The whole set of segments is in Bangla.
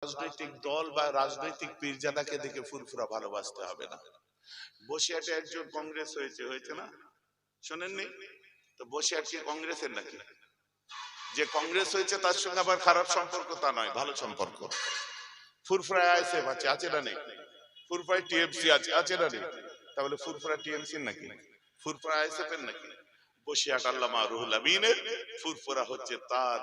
রাজনৈতিক দল বা রাজনৈতিক পীরজাদাকে দেখে ফুরফুরা ভালোবাসতে হবে না। বসিরহাটে একজন কংগ্রেস হয়েছে না, শোনেননি তো? বসিরহাট কি কংগ্রেসের নাকি? যে কংগ্রেস হয়েছে তার সঙ্গে আবার খারাপ সম্পর্ক তা নয়, ভালো সম্পর্ক। ফুরফুরায় আইএসএফ আছে না নেই? ফুরফুরায় টিএমসি আছে না নেই? তাহলে ফুরফুরা টিএমসি নাকি? ফুরফুরা আইএসএফ এর নাকি? বসিরহাট আল্লামা রুহুল আমিনের, ফুরফুরা হচ্ছে তার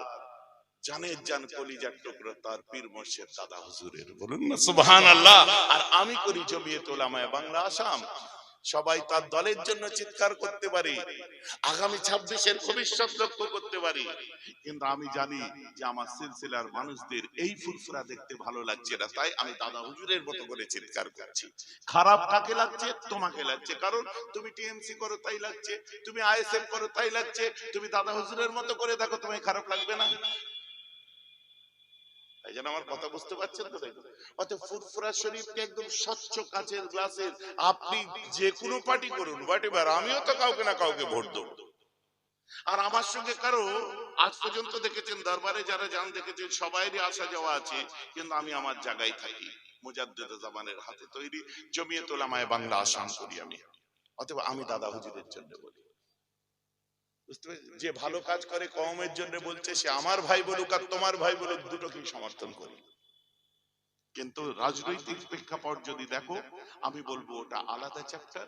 জানের জান কলিজার টুকরো, তার পীর মুর্শিদ দাদা হুজুরের। বলুন না সুবহানাল্লাহ। আর আমি করি জমিয়ত উলামায়ে বাংলা আসাম। সবাই তার দলের জন্য চিৎকার করতে পারি, আগামী 26-এর ভবিষ্যৎ লক্ষ্য করতে পারি, কিন্তু আমি জানি যে আমার সিলসিলার মানুষদের এই ফুরফুরা দেখতে ভালো লাগছে না, তাই আমি দাদা হুজুরের মতো করে চিৎকার করছি। খারাপ কাকে লাগছে? তোমাকে লাগছে, কারণ তুমি টিএমসি করো তাই লাগছে, তুমি আইএসএফ করো তাই লাগছে। তুমি দাদা হুজুরের মতো করে দেখো, তোমায় খারাপ লাগবে না? এই জন্য আমার কথা বুঝতে পারছেন তো? অতএব ফুরফুরা শরীফকে একদম স্বচ্ছ কাচের গ্লাসের, আপনি যে কোনো পার্টি করুন, হোয়াটএভার, আমিও তো কাউকে না কাউকে ভোট দেব। আর আমার সঙ্গে কারো আজ পর্যন্ত দেখেছেন দরবারে যারা যান দেখেছেন সবাইরই আসা যাওয়া আছে, কিন্তু আমি আমার জায়গায় থাকি। মুজাদ্দিদ জামানের হাতে তৈরি জমিয়ত উলামায়ে বাংলা আসাম করি আমি। অতএব আমি দাদা হুজুরের জন্য বলি, বুঝতে পারছেন? যে ভালো কাজ করে কওমের জন্য বলছে, সে আমার ভাই বলুক আর তোমার ভাই বলুক, দুটোকেই সমর্থন করি। কিন্তু রাজনৈতিক প্রেক্ষাপট যদি দেখো, আমি বলবো ওটা আলাদা চ্যাপ্টার,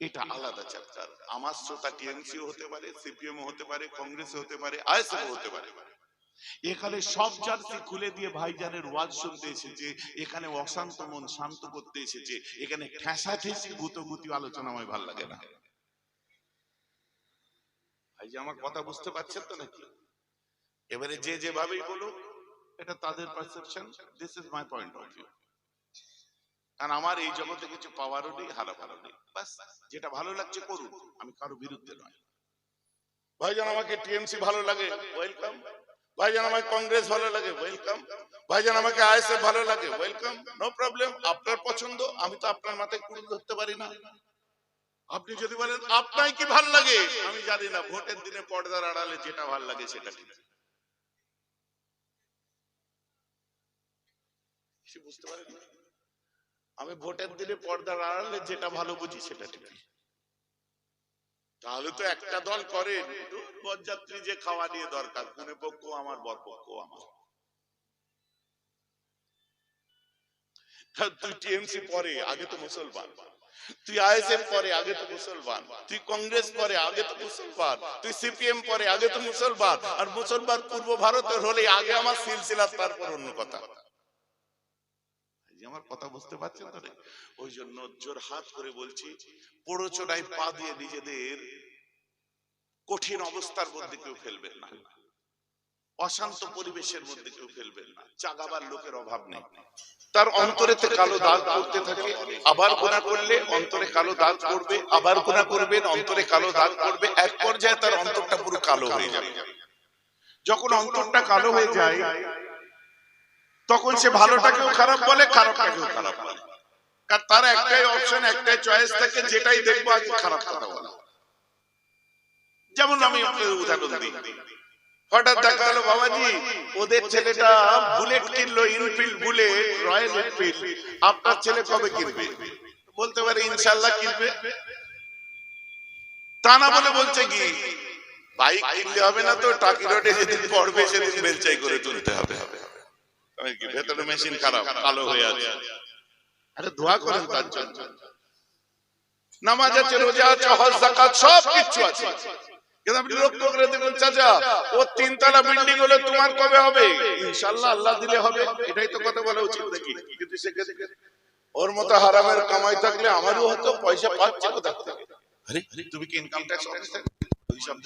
এটা আলাদা চ্যাপ্টার। আমার শ্রোতা টিএমসি হতে পারে, সিপিএম হতে পারে, কংগ্রেস হতে পারে, আইএসএফ হতে পারে। এখানে সব জাতি খুলে দিয়ে ভাইজানের ওয়াজ শুনতে এসেছে, এখানে অশান্ত মন শান্ত করতে এসেছে। এখানে ঠেসাঠেসি গুতগুতি আলোচনা আমার ভালো লাগে না। ভাই যে আমার কথা বুঝতে পারছেন তো নাকি? এবারে যে যেভাবেই বলুক, এটা তাদের perception, this is my point of view. কারণ আমার এই জগতে কিছু পাওয়ারও নেই, হারাবারও নেই। বাস যেটা ভালো লাগছে করুন, আমি কারো বিরুদ্ধে নয়। ভাইজান আমাকে টিএমসি ভালো লাগে, ওয়েলকাম। ভাইজান আমাকে কংগ্রেস ভালো লাগে, ওয়েলকাম। ভাইজান আমাকে আইএসএফ ভালো লাগে, ওয়েলকাম, নো প্রবলেম। আপনার পছন্দ, আমি তো আপনার মাথায় কুড়ুল ধরতে পারি না। আপনি যদি বলেন আপনার কি ভালো লাগে, আমি জানি না, ভোটের দিনে পর্দার আড়ালে যেটা ভালো লাগে সেটা ঠিক। বুঝতে পারেন? আমি ভোটের দিনে পর্দার আড়ালে যেটা ভালো বুঝি সেটা ঠিক। তাহলে তো একটা দল করে বরযাত্রী যে খাওয়া নিয়ে দরকার, কোন পক্ষ আমার, বর পক্ষ আমার। তুই টিএমসি পরে, আগে তো মুসলমান। তুই আইএসএফ পরে, আগে তো মুসলমান। তুই কংগ্রেস পরে, আগে তো মুসলমান। তুই সিপিএম পরে, আগে তো মুসলমান। আর মুসলমান পূর্ব ভারতের হলে আগে আমার সিলসিলা, তারপর অন্য কথা। আমার কথা বুঝতে পারছেন তো? ওই জন্য জোর হাত করে বলছি, পড়োচোড়ায় পা দিয়ে নিজেদের কঠিন অবস্থার মধ্যে কেউ ফেলবেন না, অশান্ত পরিবেশের মধ্যে কেউ ফেলবেন না। জাগাবার লোকের অভাব নেই। তার অন্তরেতে কালো দাগ পড়তে থাকে, আবার গুনাহ করলে অন্তরে কালো দাগ পড়বে, আবার গুনাহ করবেন, অন্তরে কালো দাগ পড়বে। এক পর্যায়ে তার অন্তরটা পুরো কালো হয়ে যাবে। যখন অন্তরটা কালো হয়ে যায়, তখন সে ভালোটাকেও খারাপ বলে, খারাপটাকেও খারাপ বলে। কারণ তার একটাই অপশন, একটাই চয়েস থাকে, যেটাই দেখবো আগে খারাপ কথা বলা। যেমন আমি আপনাদের উদাহরণ দিই, হঠাৎ দেখা গেল বাবাজি ওদের ছেলেটা বুলেট কিনলো, ইনফিল্ড বুলেট, রয়্যাল এনফিল্ড, আপনার ছেলে কবে কিনবে? বলতে পারে ইনশাআল্লাহ কিনবে। তা না বলে বলছে কি, বাইক কিনলে হবে না তো, টাকি রোডে যেদিন পড়বে সেদিন বেলচাই করে তুলতে হবে। ভেতরে মেশিন খারাপ, কালো হয়ে আছে। আরে দোয়া করেন তার জন্য। নামাজ আছে, রোজা আছে, হজ যাকাত সব কিছু আছে, কিন্তু আপনি লক্ষ্য করে দেখুন চাচা, ও তিনতলা বিল্ডিং হলে তোমার কবে হবে? ইনশাআল্লাহ আল্লাহ দিলে হবে। এটাই তো কথা বলা উচিত নাকি? কিন্তু সেক্ষেত্রে ওর মতো হারামের কামাই থাকলে আমারও হতো, পয়সা পাচ্ছে কোথা থেকে? আরে তুমি কি ইনকাম ট্যাক্স অফিসার? ওই সব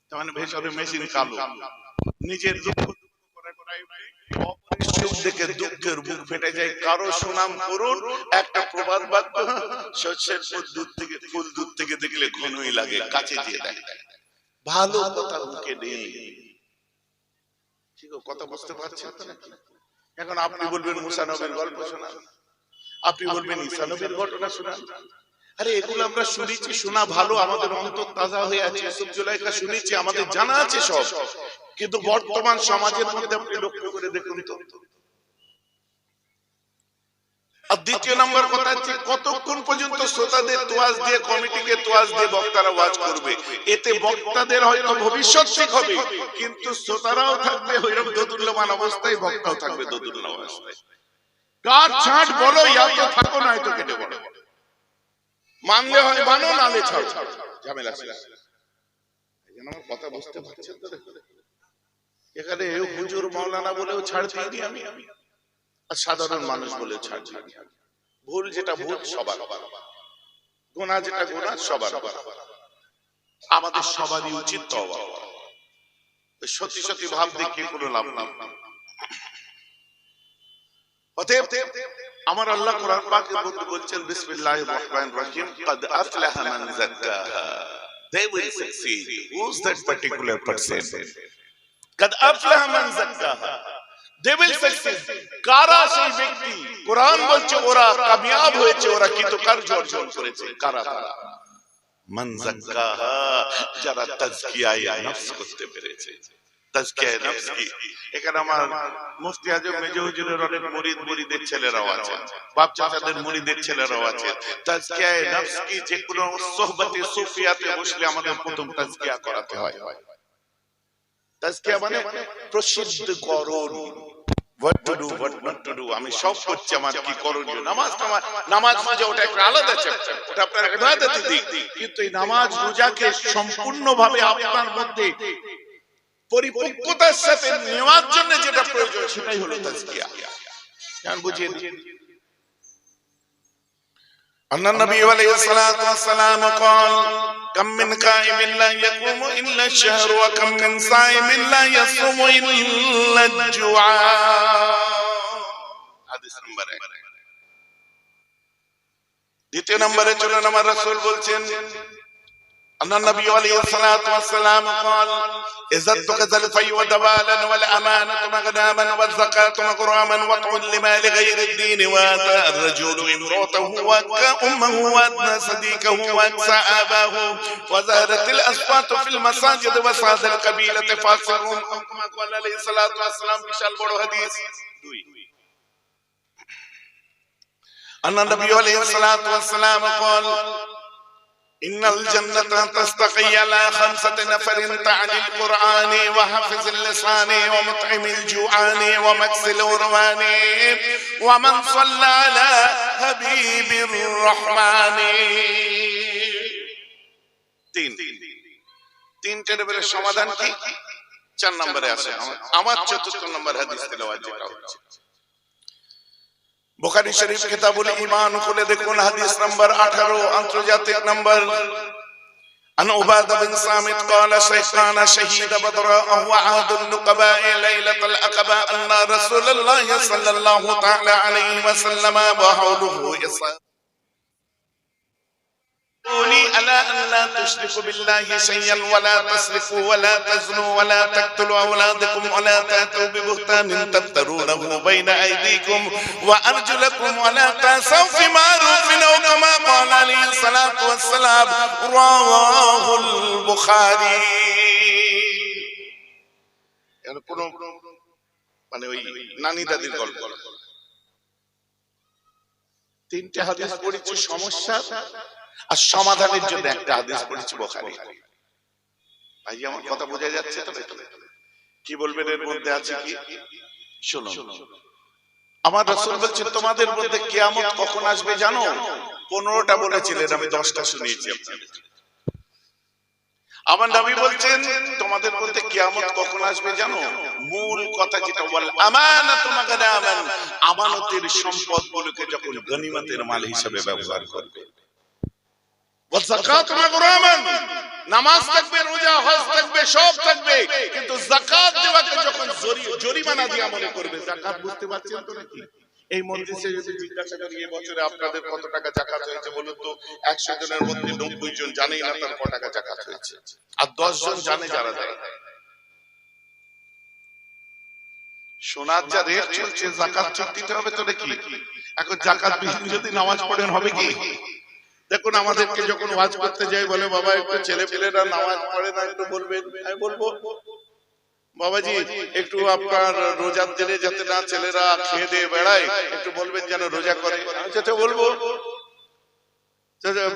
তার মানে ভেতরে মেশিন কালো। নিজের দুঃখ দেখে দুঃখের বুক ফেটে যায়। কারো সুনাম করুন, একটা প্রবাদ বাক্য, শস্যের ফুল দূর থেকে দেখলে ঘনই লাগে, কাছে দিয়ে দেয়। ভালো কথা মুখে নেই। ঠিক কথা বুঝতে পারছেন তো নাকি? এখন আপনি বলবেন মুসা নবীর গল্প শোনান, আপনি বলবেন ঈসা নবীর ঘটনা শোনান। আরে এগুলো আমরা শুনেছি, শোনা ভালো, আমাদের অন্তর তাজা হয়ে আছে। ইউসুফ জুলাইখা শুনেছি, আমাদের জানা আছে সব। কিন্তু বর্তমান সমাজের মধ্যে আপনি লক্ষ্য করে দেখুন তো, আর দ্বিতীয় নম্বর কথা হচ্ছে কতক্ষণ পর্যন্ত শ্রোতাদের তোয়াজ দিয়ে, কমিটিকে তোয়াজ দিয়ে বক্তারা ওয়াজ করবে। এতে বক্তাদের হয়তো ভবিষ্যৎ ঠিক হবে, কিন্তু শ্রোতারাও থাকবে ওইরকম দোদুল্যমান অবস্থায়, বক্তাও থাকবে দোদুল্যমান অবস্থায়। কার ছাঁট বলো, ইয়া তো থাকো না হয়তো কেটে বলো, মানলে হয় মানো, নালে ছাড়ো, ঝামেলা ছিল। আমার কথা বুঝতে পারছেন তো? এখানে হুজুর মাওলানা বলেও ছাড় দিইনি আমি, আর সাধারণ মানুষ বলেও ছাড় দিইনি। ভুল যেটা ভুল সবার, গুনাহ যেটা গুনাহ সবার। আমাদের সবারই উচিত তওবা। সত্যি সত্যি ভাব দেখিয়ে কোনো লাভ না। অতএব আমার আল্লাহ কোরআন পাকের মধ্যে বলছেন বিসমিল্লাহির রহমানির রহিম, قد أفلح من زكاها, they will succeed. Who's that particular person? قد أفلح من زكاها, they will succeed. কারা সেই ব্যক্তি? কোরআন বলছে ওরা কামিয়াব হয়েছে, ওরা কৃতকার্য অর্জন করেছে। কারা? মান যাক্কাহা, যারা তাজকিয়ায়ে নফস করতে পেরেছে। তাজকিয়ায়ে নফস কি? এখানে আমার মুফতি আজম মেজো হুজুরের অনেক মুরিদের ছেলেরাও আছে, বাপ চাচাদের মুরিদের ছেলেরাও আছে। তাজকিয়ায়ে নফস কি? যে কোনো সোহবতে সুফিয়াতে বসলে আমাদের প্রথম তাজকিয়া করাতে হয়। তাজকিয়া মানে প্রসিদ্ধকরণ, what to do, what not to do। আমি সব করছি, আমার কি করণীয়। নামাজ রোজা ওটা একটা আলাদা চ্যাপ্টার, ওটা আপনার ইবাদতের দিক, কিন্তু এই নামাজ রোজাকে সম্পূর্ণভাবে আপনার মধ্যে পরিপক্কতার সাথে নেওয়ার জন্য যেটা প্রয়োজন সেটাই হলো তাজকিয়া। কেন বুঝিয়ে দিই। أن النبي عليه الصلاة والسلام قال كم من قائم لا يقوم إلا الشهر وكم من صائم لا يصوم إلا الجوعاء। হাদিস নাম্বার 1। দ্বিতীয় নম্বরে চলুন, আমার রাসূল বলছেন أن النبي عليه الصلاة والسلام قال إذا اتخذ الفي ودوالا والأمانة مغناما والزكاة مغراما وتعلم لغير الدين وآتى الرجل امرأته وأكى أمه وأدنى صديقه وأكسى آباه وظهرت الأصوات في المساجد وصاد القبيلة فاسقهم أو كما قال عليه الصلاة والسلام বিশাল বড় হাদিস। أن النبي عليه الصلاة والسلام قال إن الجنة تستقي على 5 نفر تعني القرآن وحفظ اللسان ومطعم الجوعان ومكس الورمان ومن صلى على حبيب الرحمن। তিন টেবিলের সমাধান কি? 4 নম্বরে আছে। আমার 4 নম্বর হাদিস তেলাওয়াত যেটা হচ্ছে বুখারী শরীফ কিতাবুল ঈমান খুলে দেখুন, হাদিস নাম্বার 18, আন্তর্জাতিক নাম্বার। عن عبادة بن صامت قال شيخنا شهيد بدر وهو عهد النقباء ليلة العقبة أن رسول الله صلى الله تعالى عليه وسلم وحوله ألا أن لا تشركوا بالله شيئا ولا تسرقوا ولا تزنوا ولا تقتلوا أولادكم ولا تأتوا ببهتان تفترونه بين أيديكم وأرجلكم ولا تعصوا في معروف أو كما قال عليه الصلاة والسلام رواه البخاري। মানে ওই নানি দাদির গল্প। 3টে হাদিস পড়েছি সমস্যা আর সমাধানের জন্য, একটা হাদিস পড়েছি বুখারী। ভাই আমার কথা বোঝা যাচ্ছে তো? কি বলবেন এর মধ্যে আছে কি? শুনো, আমার রাসূল বলছেন তোমাদের মধ্যে কিয়ামত কখন আসবে জানো? 15টা বলেছিলেন, আমি 10টা শুনিয়েছি আপনাদের। আমার নবী বলছেন তোমাদের মধ্যে কিয়ামত কখন আসবে জানো? মূল কথা যেটা বল আমানাতু মাগনামান, আমানতের সম্পদগুলোকে যখন গনিমতের মাল হিসেবে ব্যবহার করবে। যাকাত মাগরামান, নামাজ থাকবে, রোজা হজ থাকবে, সব থাকবে, কিন্তু যাকাত দেওয়াকে যখন জরিমানা দিয়া মনে করবে। যাকাত বুঝতে পারছেন তো নাকি? এই মজলিসে যদি জিজ্ঞাসা করি এই বছরে আপনাদের কত টাকা যাকাত হয়েছে বলুন তো, 100 জনের মধ্যে 90 জন জানেই না তার কত টাকা যাকাত হয়েছে, আর 10 জন জানে যারা যারা। সোনার যা রেট চলছে যাকাত ঠিক দিতে হবে তো নাকি? এখন যাকাত বিহীন যদি নামাজ পড়েন হবে কি? দেখুন আমাদেরকে যখন ওয়াজ করতে যাই বলে বাবা একটু ছেলে পেলেরা নামাজ পড়ে না, একটু বলবেন। আমি বলবো বাবাজি একটু আপনার রোজার দিনে যাতে না ছেলেরা খেয়ে দিয়ে বেড়ায় একটু বলবেন যেন রোজা করে। আচ্ছা বলবো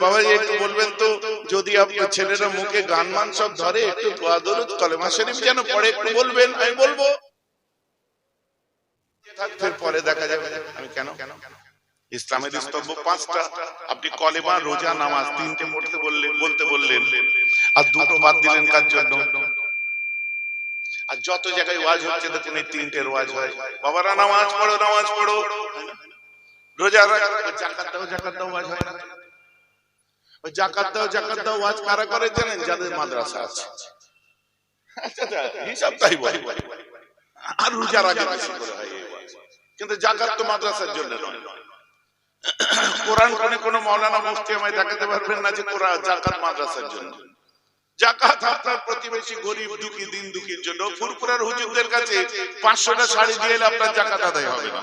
বাবাজি একটু বলবেন তো, যদি আপনার ছেলেরা মুখে গান মান সব ধরে একটু দোয়া দরুদ কলেমা শরীফ যেন পড়ে একটু বলবেন, আমি বলবো। পরে দেখা যাবে। আমি কেন ইসলামের স্তম্ভ 5টা, আপনি কলেমা রোজা নামাজ 3টে পড়তে বলতে বললেন, আর 2টো বাদ দিলেন কার জন্য? আর যত জায়গায় ওয়াজ হচ্ছে দেখুন এই 3টের ওয়াজ হয়, বাবারা নামাজ পড়ো নামাজ পড়ো, রোজা রাখো, জাকাত দাও ওয়াজ হয় না? ওই জাকাত দাও ওয়াজ কারা করে জানেন? যাদের মাদ্রাসা আছে। আচ্ছা হিসাব তাই বলে, আর রোজার আগে বেশি করে হয় এই ওয়াজ। কিন্তু জাকাত তো মাদ্রাসার জন্য নয়। কোরআন কোনো মাওলানা মুফতি আমায় দেখাতে পারবেন না যে কোরআন জাকাত মাদ্রাসার জন্য। জাকাত আপনার প্রতিবেশী গরিব দুঃখী দিন দুঃখীর জন্য। ফুরফুরার হুজুরদের কাছে 500টা শাড়ি দিয়ে এলে আপনার জাকাত আদায় হবে না।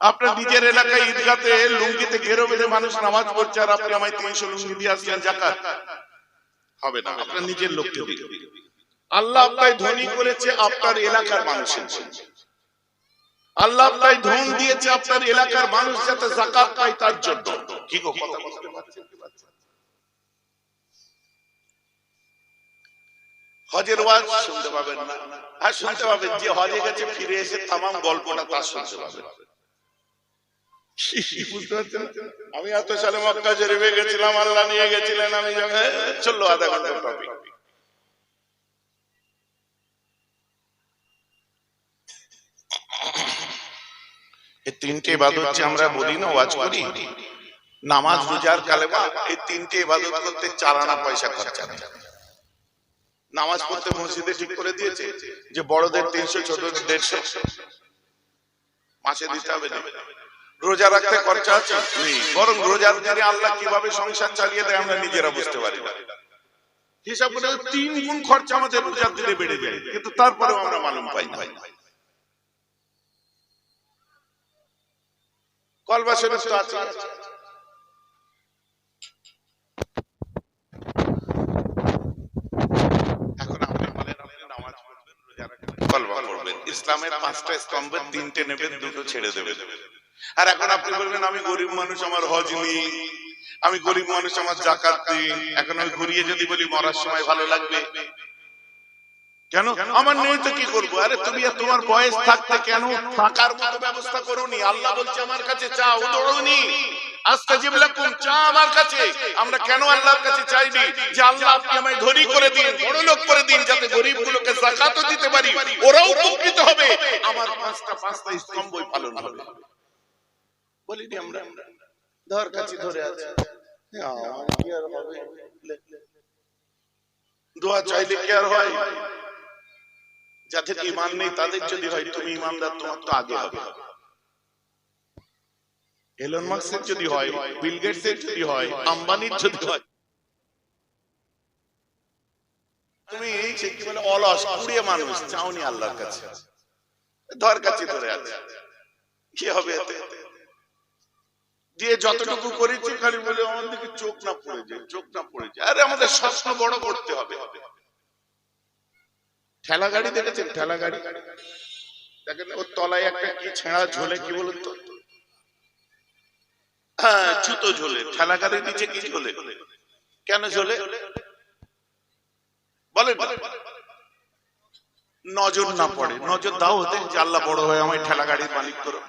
আপনার নিজের এলাকায় ঈদগাতে লুঙ্গিতে ঘেরো বেঁধে মানুষ নামাজ পড়ছে, আর আপনি আমায় 300 লুঙ্গি দিয়ে আসছেন, জাকাত হবে না। আপনার নিজের লোককে দিন। আল্লাহ আপনাকে ধনী করেছে আপনার এলাকার মানুষের জন্য। আল্লাহ আপনাকে ধন দিয়েছে আপনার এলাকার মানুষ যাতে যাকাত পায় তার জন্য। কি গো কথা বুঝতে পারছেন? হজের ওয়াজ শুনতে পাবেন না, আর শুনতে পাবেন যে হজে গেছে ফিরে এসে তামাম গল্পটা তার শুনতে পাবেন। বুঝতে পারছেন? আমি এত সালে মক্কা শরীফে গেছিলাম, আল্লাহ নিয়ে গেছিলেন, আমি চললো আধা ঘন্টার টপিক। এই 3টে ইবাদত যে আমরা বলি না ওয়াজ করি, নামাজ রোজার কালেমা, এই 3টে ইবাদত করতে 4 আনা পয়সা খরচা নেই। নামাজ পড়তে মসজিদে ঠিক করে দিয়েছে যে বড়দের 300 ছোটদের 150 মাসে দিতে হবে না। রোজা রাখতে খরচা আছে নেই, বরং রোজার দিনে আল্লাহ কিভাবে সংসার চালিয়ে দেয় আমরা নিজেরা বুঝতে পারি না। হিসাব করে 3 গুণ খরচা আমাদের রোজার দিনে বেড়ে যায়, কিন্তু তারপরেও আমরা মালুম পাই না। কলবা শরীফ তো আছে, এখন আপনি বলেন আপনি নামাজ পড়বেন, রোজা রাখবেন, কলবা পড়বেন, ইসলামের 5টা স্তম্ভের 3টে নেবেন, 2টো ছেড়ে দেবেন। আর এখন আপনি বলবেন আমি গরিব মানুষ, আমার হজ নেই, আমি গরিব মানুষ, আমার জাকাত নেই। এখন আমি ঘুরিয়ে যদি বলি মরার সময় ভালো লাগবে? কেন আমার নেই তো কি করবো? আরে তুমি তোমার বয়স থাকতে কেন থাকার মতো ব্যবস্থা করোনি? আল্লাহ বলছে আমার কাছে চাও, উদউনি আস্তাজিব লাকুম, চাও আমার কাছে। আমরা কেন আল্লাহর কাছে চাইনি যে আল্লাহ আপনি আমায় ধনী করে দিন, বড় লোক করে দিন, যাতে গরিবগুলোকে যাকাতও দিতে পারি, ওরাও উপকৃত হবে, আমার 5টা স্তম্ভই পালন হবে। বলিনি আমরা? ধর কাছে ধরে আছে, কি আর হবে? দোয়া চাইলে কি আর হয়? যাদের ঈমান নেই তাদের যদি হয়, তুমি ঈমানদার, তোমার তো আগে হবে। এলন মাস্কের যদি হয়, বিল গেটসের যদি হয়, আম্বানির যদি হয়, তুমি কি বলে অলস কুড়িয়ে মানুষ চাওনি আল্লাহর কাছে, ধর কাছে ধরে আছে, কি হবে এতে? দিয়ে যতটুকু করেছি খালি বলে আমার দিকে চোখ না পড়ে যায়, চোখ না পড়ে যায়। আরে আমাদের স্বপ্ন বড় করতে হবে। ঠেলা গাড়ি দেখেছেন? ঠেলা গাড়ি দেখেন, ওর তলায় একটা কি ছেঁড়া ঝোলে, কি বলুন তো? হ্যাঁ, জুতো ঝোলে। ঠেলা গাড়ির নিচে কি ঝোলে? কেন ঝোলে বলেন? নজর না পড়ে। নজর দাও হতে যে আল্লাহ বড় হয় আমায় ঠেলা গাড়ির মালিক করো।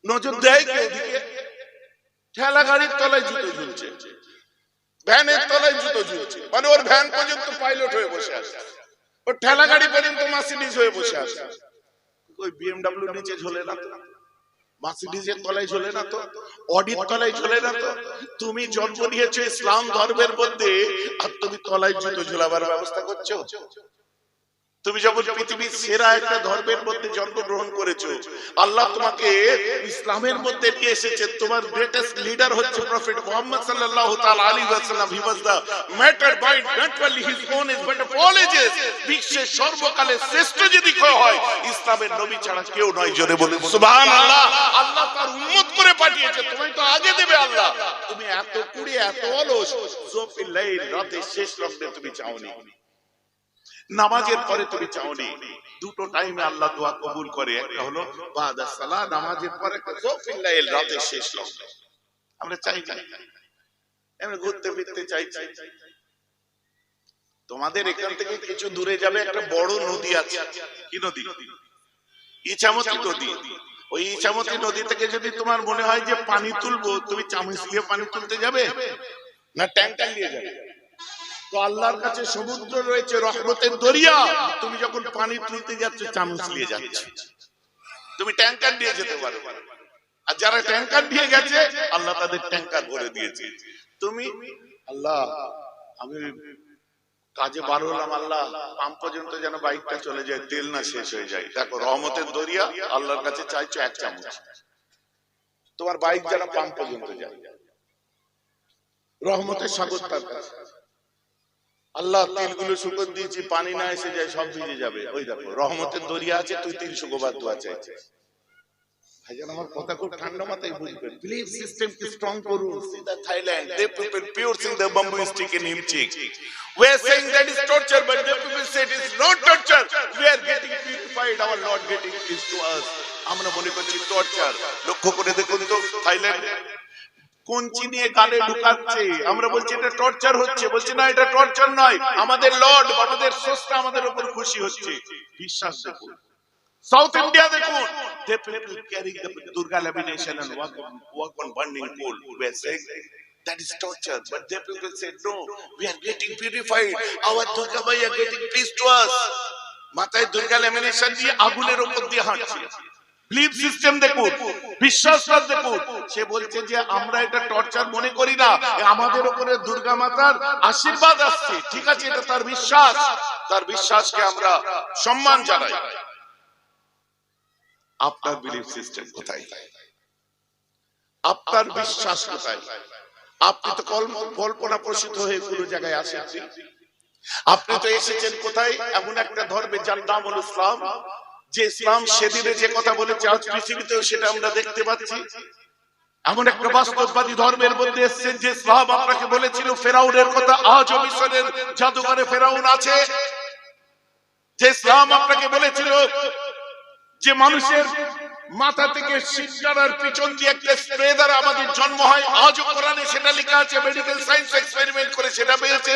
নজর দেয় কে? এদিকে ঠেলা গাড়ির তলায় জুতো ঝুলছে, ভ্যানের তলায় জুতো ঝুলছে, মানে ওর ভ্যান পর্যন্ত পাইলট হয়ে বসে আছে, ওর ঠেলা গাড়ি পর্যন্ত মার্সিডিজ হয়ে বসে আছে। ওই বিএমডব্লিউ নিচে ঝোলে না তো, মার্সিডিজের তলায় ঝোলে না তো, অডির তলায় ঝোলে না তো। তুমি জন্ম নিয়েছো ইসলাম ধর্মের মধ্যে, আর তুমি তলায় জুতো ঝোলাবার ব্যবস্থা করছো? তুমি যখন পৃথিবীর সেরা একটা ধর্মের মধ্যে জন্মগ্রহণ করেছো, আল্লাহ তোমাকে ইসলামের মধ্যে নিয়ে এসেছে, তোমার গ্রেটেস্ট লিডার হচ্ছে প্রফেট মুহাম্মদ সাল্লাল্লাহু তাআলা আলাইহি ওয়াসাল্লাম। He was the matter bite, not only his own is but all ages. বিশ্বের সর্বকালের শ্রেষ্ঠ যদি কেউ হয়, ইসলামের নবী ছাড়া কেউ নয়। জোরে বলুন সুবহানাল্লাহ। আল্লাহ তার উম্মত করে পাঠিয়েছে, তুমি তো আগে দেবে আল্লাহ। তুমি এত কুড়ি, এত অলস, জোফিল লাইল, রাতের শেষ লগ্নে তুমি চাওনি। নামাজের পরে তুমি চাওনি, দুটো টাইমে আল্লাহ দোয়া কবুল করে। একটা হলো বাদাস সালাহ, নামাজের পরে জোফিল লাইল, রাতের শেষ লগ্নে। আমরা চাই না, আমরা ঘুরতে ফিরতে চাইছি। তোমাদের এখান থেকে কিছু দূরে যাবে একটা বড় নদী আছে। কি নদী? ইছামতি নদী। ওই ইছামতি নদী থেকে যদি তোমার মনে হয় যে পানি তুলবো, তুমি চামচ দিয়ে পানি তুলতে যাবে না ট্যাঙ্কার নিয়ে যাবে? তো আল্লাহর কাছে সমুদ্র রয়েছে, রহমতের দরিয়া। তুমি যখন পানি তুলতে যাচ্ছ চামচ নিয়ে যাচ্ছ, তুমি ট্যাঙ্কার দিয়ে যেতে পারো। আর যারা ট্যাঙ্কার দিয়ে গেছে আল্লাহ তাদের ট্যাঙ্কার ভরে দিয়েছে। তুমি আল্লাহ আমি কাজে বার হলাম, আল্লাহ পাম্প পর্যন্ত যেন বাইকটা চলে যায়, তেল না শেষ হয়ে যায়। দেখো রহমতের দরিয়া, আল্লাহর কাছে চাইছো এক চামচ, তোমার বাইক যেন পাম্প পর্যন্ত যায়। রহমতের সাগর তার কাছে। আল্লাহ তিলগুলো শুকন দিয়েছি, পানি না এসে যায়, সব ভিজে যাবে। ওই দেখো রহমতের দরিয়া আছে, তুই তিল শুকোবার দোয়া চাইছিস। ভাইজান আমার কথা খুব ঠান্ডা মাথায় বুঝবেন। বিলিভ সিস্টেম কি স্ট্রং করুন। See the Thailand, they people piercing the bamboo stick in him cheek. We are saying that is torture, but the people say it is not torture. We are getting purified, our Lord getting peace to us. আমরা মনে করছি টর্চার। লক্ষ্য করে দেখুন তো থাইল্যান্ড কোঞ্চি নিয়ে গালে ঢুকাচ্ছে, আমরা বলছি এটা টর্চার হচ্ছে। বলছি না, এটা টর্চার নয়, আমাদের লর্ড, আমাদের স্রষ্টা আমাদের উপর খুশি হচ্ছে। বিশ্বাস দেখুন। সাউথ ইন্ডিয়া দেখুন, they people carrying the Durga lamination and walk on burning coal. We are saying that is torture, but they people say no, we are getting purified, our Durga Mai are getting peace to us. মাথায় দুর্গা ল্যামিনেশন দিয়ে আগুনের উপর দিয়ে হাঁটছে। বিলিভ সিস্টেম দেখুন, বিশ্বাসটা দেখুন। সে বলছে যে আমরা এটা টর্চার মনে করি না, আমাদের উপরে দুর্গা মাতার আশীর্বাদ আসছে। ঠিক আছে, এটা তার বিশ্বাস, তার বিশ্বাসকে আমরা সম্মান জানাই। আপনার বিলিভ সিস্টেম কোথায়? আপনার বিশ্বাস কোথায়? আপনি তো কল্পনা প্রসূত হয়ে কোনো জায়গায় আসেননি। আপনি তো এসেছেন কোথায়? এমন একটা ধর্মে যার নাম হলো ইসলাম। যে ইসলাম সেদিনে যে কথা বলেছে আজ পৃথিবীতেও সেটা আমরা দেখতে পাচ্ছি। এমন একটা বাস্তববাদী ধর্মের মধ্যে এসেছেন যে ইসলাম আপনাকে বলেছিল ফেরাউনের কথা, আজও মিশরের জাদুঘরে ফেরাউন আছে। যে ইসলাম আপনাকে বলেছিল যে মানুষের মাথা থেকে শিরদাঁড়ার পিছন দিয়ে একটা স্প্রে দ্বারা আমাদের জন্ম হয়, আজও কোরআনে সেটা লেখা আছে। মেডিকেল সায়েন্স এক্সপেরিমেন্ট করে সেটা পেয়েছে।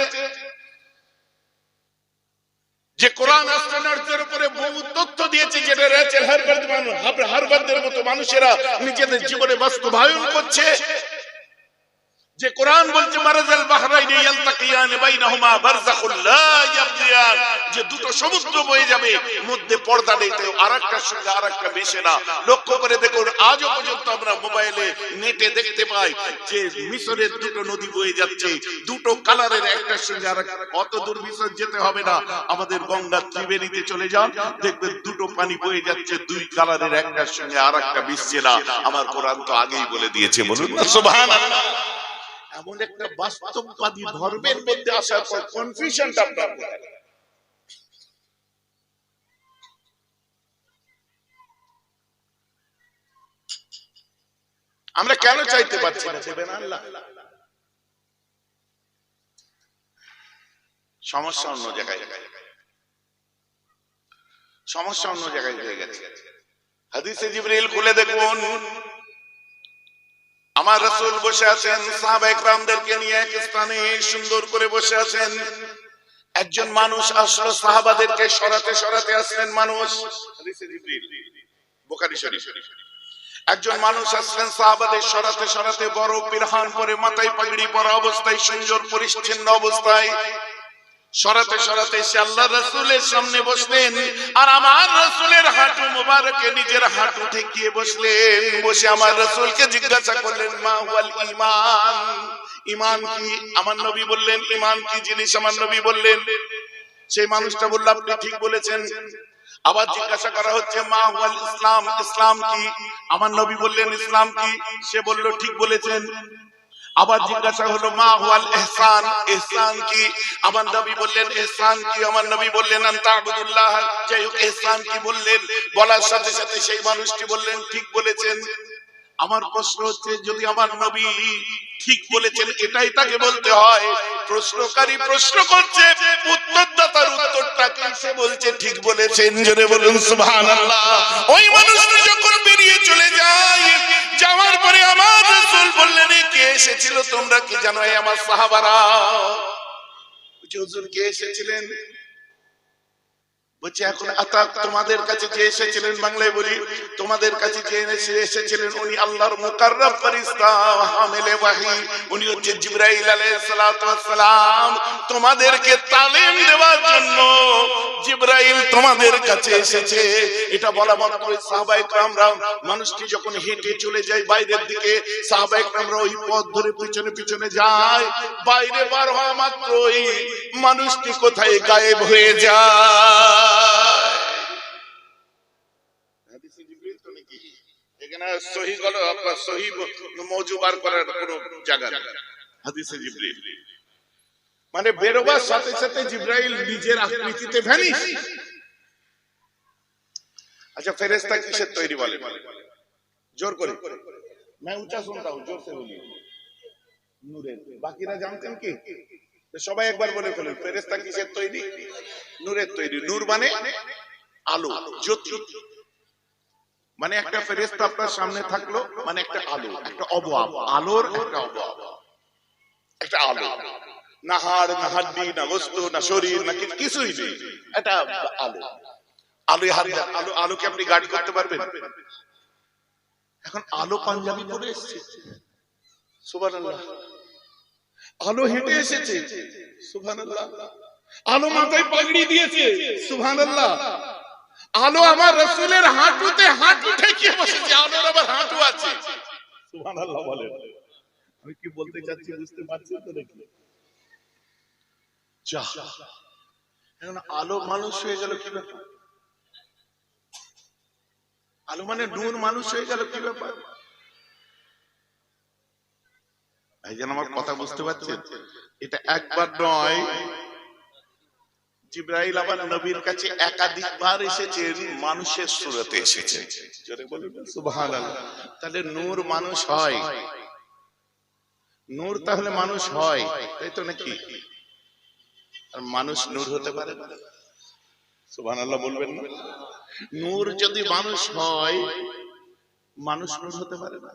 যে কোরআন অ্যাস্ট্রোনটদের উপরে বহু তথ্য দিয়েছে, যেটা রেচেল হারবার্ডের মতো মানুষেরা নিজেদের জীবনে বাস্তবায়ন করছে। যে কোরআন বলছে মারাজাল বাহরাইনি ইয়ালতাকিয়ান বাইনাহুমা বারযাখুল লা ইয়াবগিয়ান, যে দুটো সমুদ্র বয়ে যাবে, মধ্যে পর্দা নেই, আরেকটার সঙ্গে আরেকটা মিশে না। লক্ষ্য করে দেখুন, আজও পর্যন্ত আমরা মোবাইলে নেটে দেখতে পাই যে মিশরের দুটো নদী বয়ে যাচ্ছে, দুটো কালারের, একটার সঙ্গে আরেকটা। অত দূর মিশর যেতে হবে না, আমাদের গঙ্গা ত্রিবেণীতে চলে যান, দেখবেন দুটো পানি বয়ে যাচ্ছে, দুই কালারের, একটার সঙ্গে আরেকটা মিশছে না। আমার কোরআন তো আগেই বলে দিয়েছে, বলুন না সুবহানাল্লাহ। এমন একটা বাস্তববাদী ধর্মের মধ্যে আসার পর কনফিউশনটা আপনার কোথায়? আমরা কেন চাইতে পারছি না? দেবেন আল্লাহ। সমস্যা অন্য জায়গায়, সমস্যা অন্য জায়গায় হয়ে গেছে। হাদিসে জিবরিল খুলে দেখুন, আমার রাসূল বসে আছেন, সাহাবা ইকরামদেরকে নিয়ে এক স্থানে সুন্দর করে বসে আছেন। একজন মানুষ আসলো, সাহাবাদেরকে সরাতে সরাতে আসলেন মানুষ। হাদিসে জিবরিল, বুখারী শরীফ। একজন মানুষ আসলেন, সাহাবাদের সরাতে সরাতে, বড় পিরহান পরে, মাথায় পাগড়ি পরা অবস্থায়, সুন্দর পরিচ্ছন্ন অবস্থায় সরাতে সরাতে সে আল্লাহ রাসূলের সামনে বসলেন। আর আমার রাসূলের হাঁটু মোবারকে নিজের হাঁটু ঠেকিয়ে বসলেন। বসে আমার রাসূলকে জিজ্ঞাসা করলেন, মা হুয়াল ঈমান, ঈমান কি? আমার নবী বললেন, ঈমান কি জিনিস? আমার নবী বললেন, সেই মানুষটা বলল, আপনি ঠিক বলেছেন। আবার জিজ্ঞাসা করা হচ্ছে, মা হুয়াল ইসলাম, ইসলাম কি? আমার নবী বললেন, ইসলাম কি? সে বলল, ঠিক বলেছেন। আবার জিজ্ঞাসা হলো, মা হুয়াল ইহসান, ইহসান কি? আমার নবী বললেন, ইহসান কি? আমার নবী বললেন, আনতা আবুদুল্লাহ। যাই হোক, ইহসান কি বললেন, বলার সাথে সাথে সেই মানুষটি বললেন, ঠিক বলেছেন। আমার প্রশ্ন হচ্ছে, যদি আমার নবী ঠিক বলেছেন এটাই তাকে বলতে হয়, প্রশ্নকারী প্রশ্ন করছে, উত্তরদাতার উত্তরটাকে সে বলছে ঠিক বলেছেন, জোরে বলুন সুবহানাল্লাহ। ওই মানুষটি যখন বেরিয়ে চলে যায়, যাওয়ার পরে আমার রাসূল বললেন, কে এসেছিল তোমরা কি জানো? এই আমার সাহাবারা। হুজুর কে এসেছিলেন? বলছে এখন তোমাদের কাছে যে এসেছিলেন, বাংলায় বলি, তোমাদের কাছে যে এসেছিলেন উনি আল্লাহর মুকাররব ফেরেশতা হামিলে ওয়াহি, উনি হচ্ছে জিবরাইল আলাইহিস সালাতু ওয়াস সালাম। তোমাদেরকে তালিম দেওয়ার জন্য জিবরাইল তোমাদের কাছে এসেছে। এটা বলা মাত্রই সাহাবায়ে কেরামরা, মানুষটি যখন হেঁটে চলে যায় বাইরের দিকে, সাহাবায়ে কেরামরা ওই পথ ধরে পিছনে পিছনে যায়। বাইরে বার হওয়া মাত্রই মানুষটি কোথায় গায়েব হয়ে যায়। এখানে সহি হলো আপনার সহি মওজু বার করার কোনো জায়গা নেই। হাদিসে জিবরিল মানে বেরোবার সাথে সাথে জিবরাইল নিজের আকৃতিতে ভ্যানিশ। আচ্ছা ফেরেশতা কিসের তৈরি বলেন? জোর করে मैं ऊंचा सुनता हूं, जोर से बोलिए। নূরের। বাকিরা জানতেন কি? সবাই একবার বলে ফেলুন, ফেরেশতা কিসের তৈরি? নূরের তৈরি। নূর মানে আলো, জ্যোতি। মানে একটা ফেরেশতা আপনার সামনে থাকলো মানে একটা আলো, একটা অবয়ব, আলোর একটা অবয়ব, একটা আলো। না হাড়, না হাড্ডি, না বস্তু, না শরীর, না কিছুই নেই, এটা আলো। আলোয় হাত, আলো, আলোকে আপনি গার্ড করতে পারবেন? এখন আলো পাঞ্জাবি পরে এসেছে, সুবহানাল্লাহ। আলো হেঁটে এসেছে, সুবহানাল্লাহ। আলো মাথায় পাগড়ি দিয়েছে, সুবহানাল্লাহ। আলো আমার রাসূলের হাঁটুতে হাঁটু ঠেকিয়ে বসেছে, আলোর আবার হাঁটু আছে, সুবহানাল্লাহ বলেন। আমি কি বলতে চাচ্ছি বুঝতে পারছেন তো নাকি? যা, এখন আলো মানুষ হয়ে গেল কি ব্যাপার? আলো মানে নূর মানুষ হয়ে গেল কি ব্যাপার? ভাইজান আমার কথা বুঝতে পারছেন? এটা একবার নয়, জিবরাইল আবার নবীর কাছে একাধিকবার এসেছেন, মানুষের সুরতে এসেছেন। জোরে বলুন সুবহানাল্লাহ। তাহলে নূর মানুষ হয়, নূর তাহলে মানুষ হয়, তাই তো নাকি? আর মানুষ নূর হতে পারে না? সুবহানাল্লাহ বলবেন না? নূর যদি মানুষ হয়, মানুষ নূর হতে পারে না?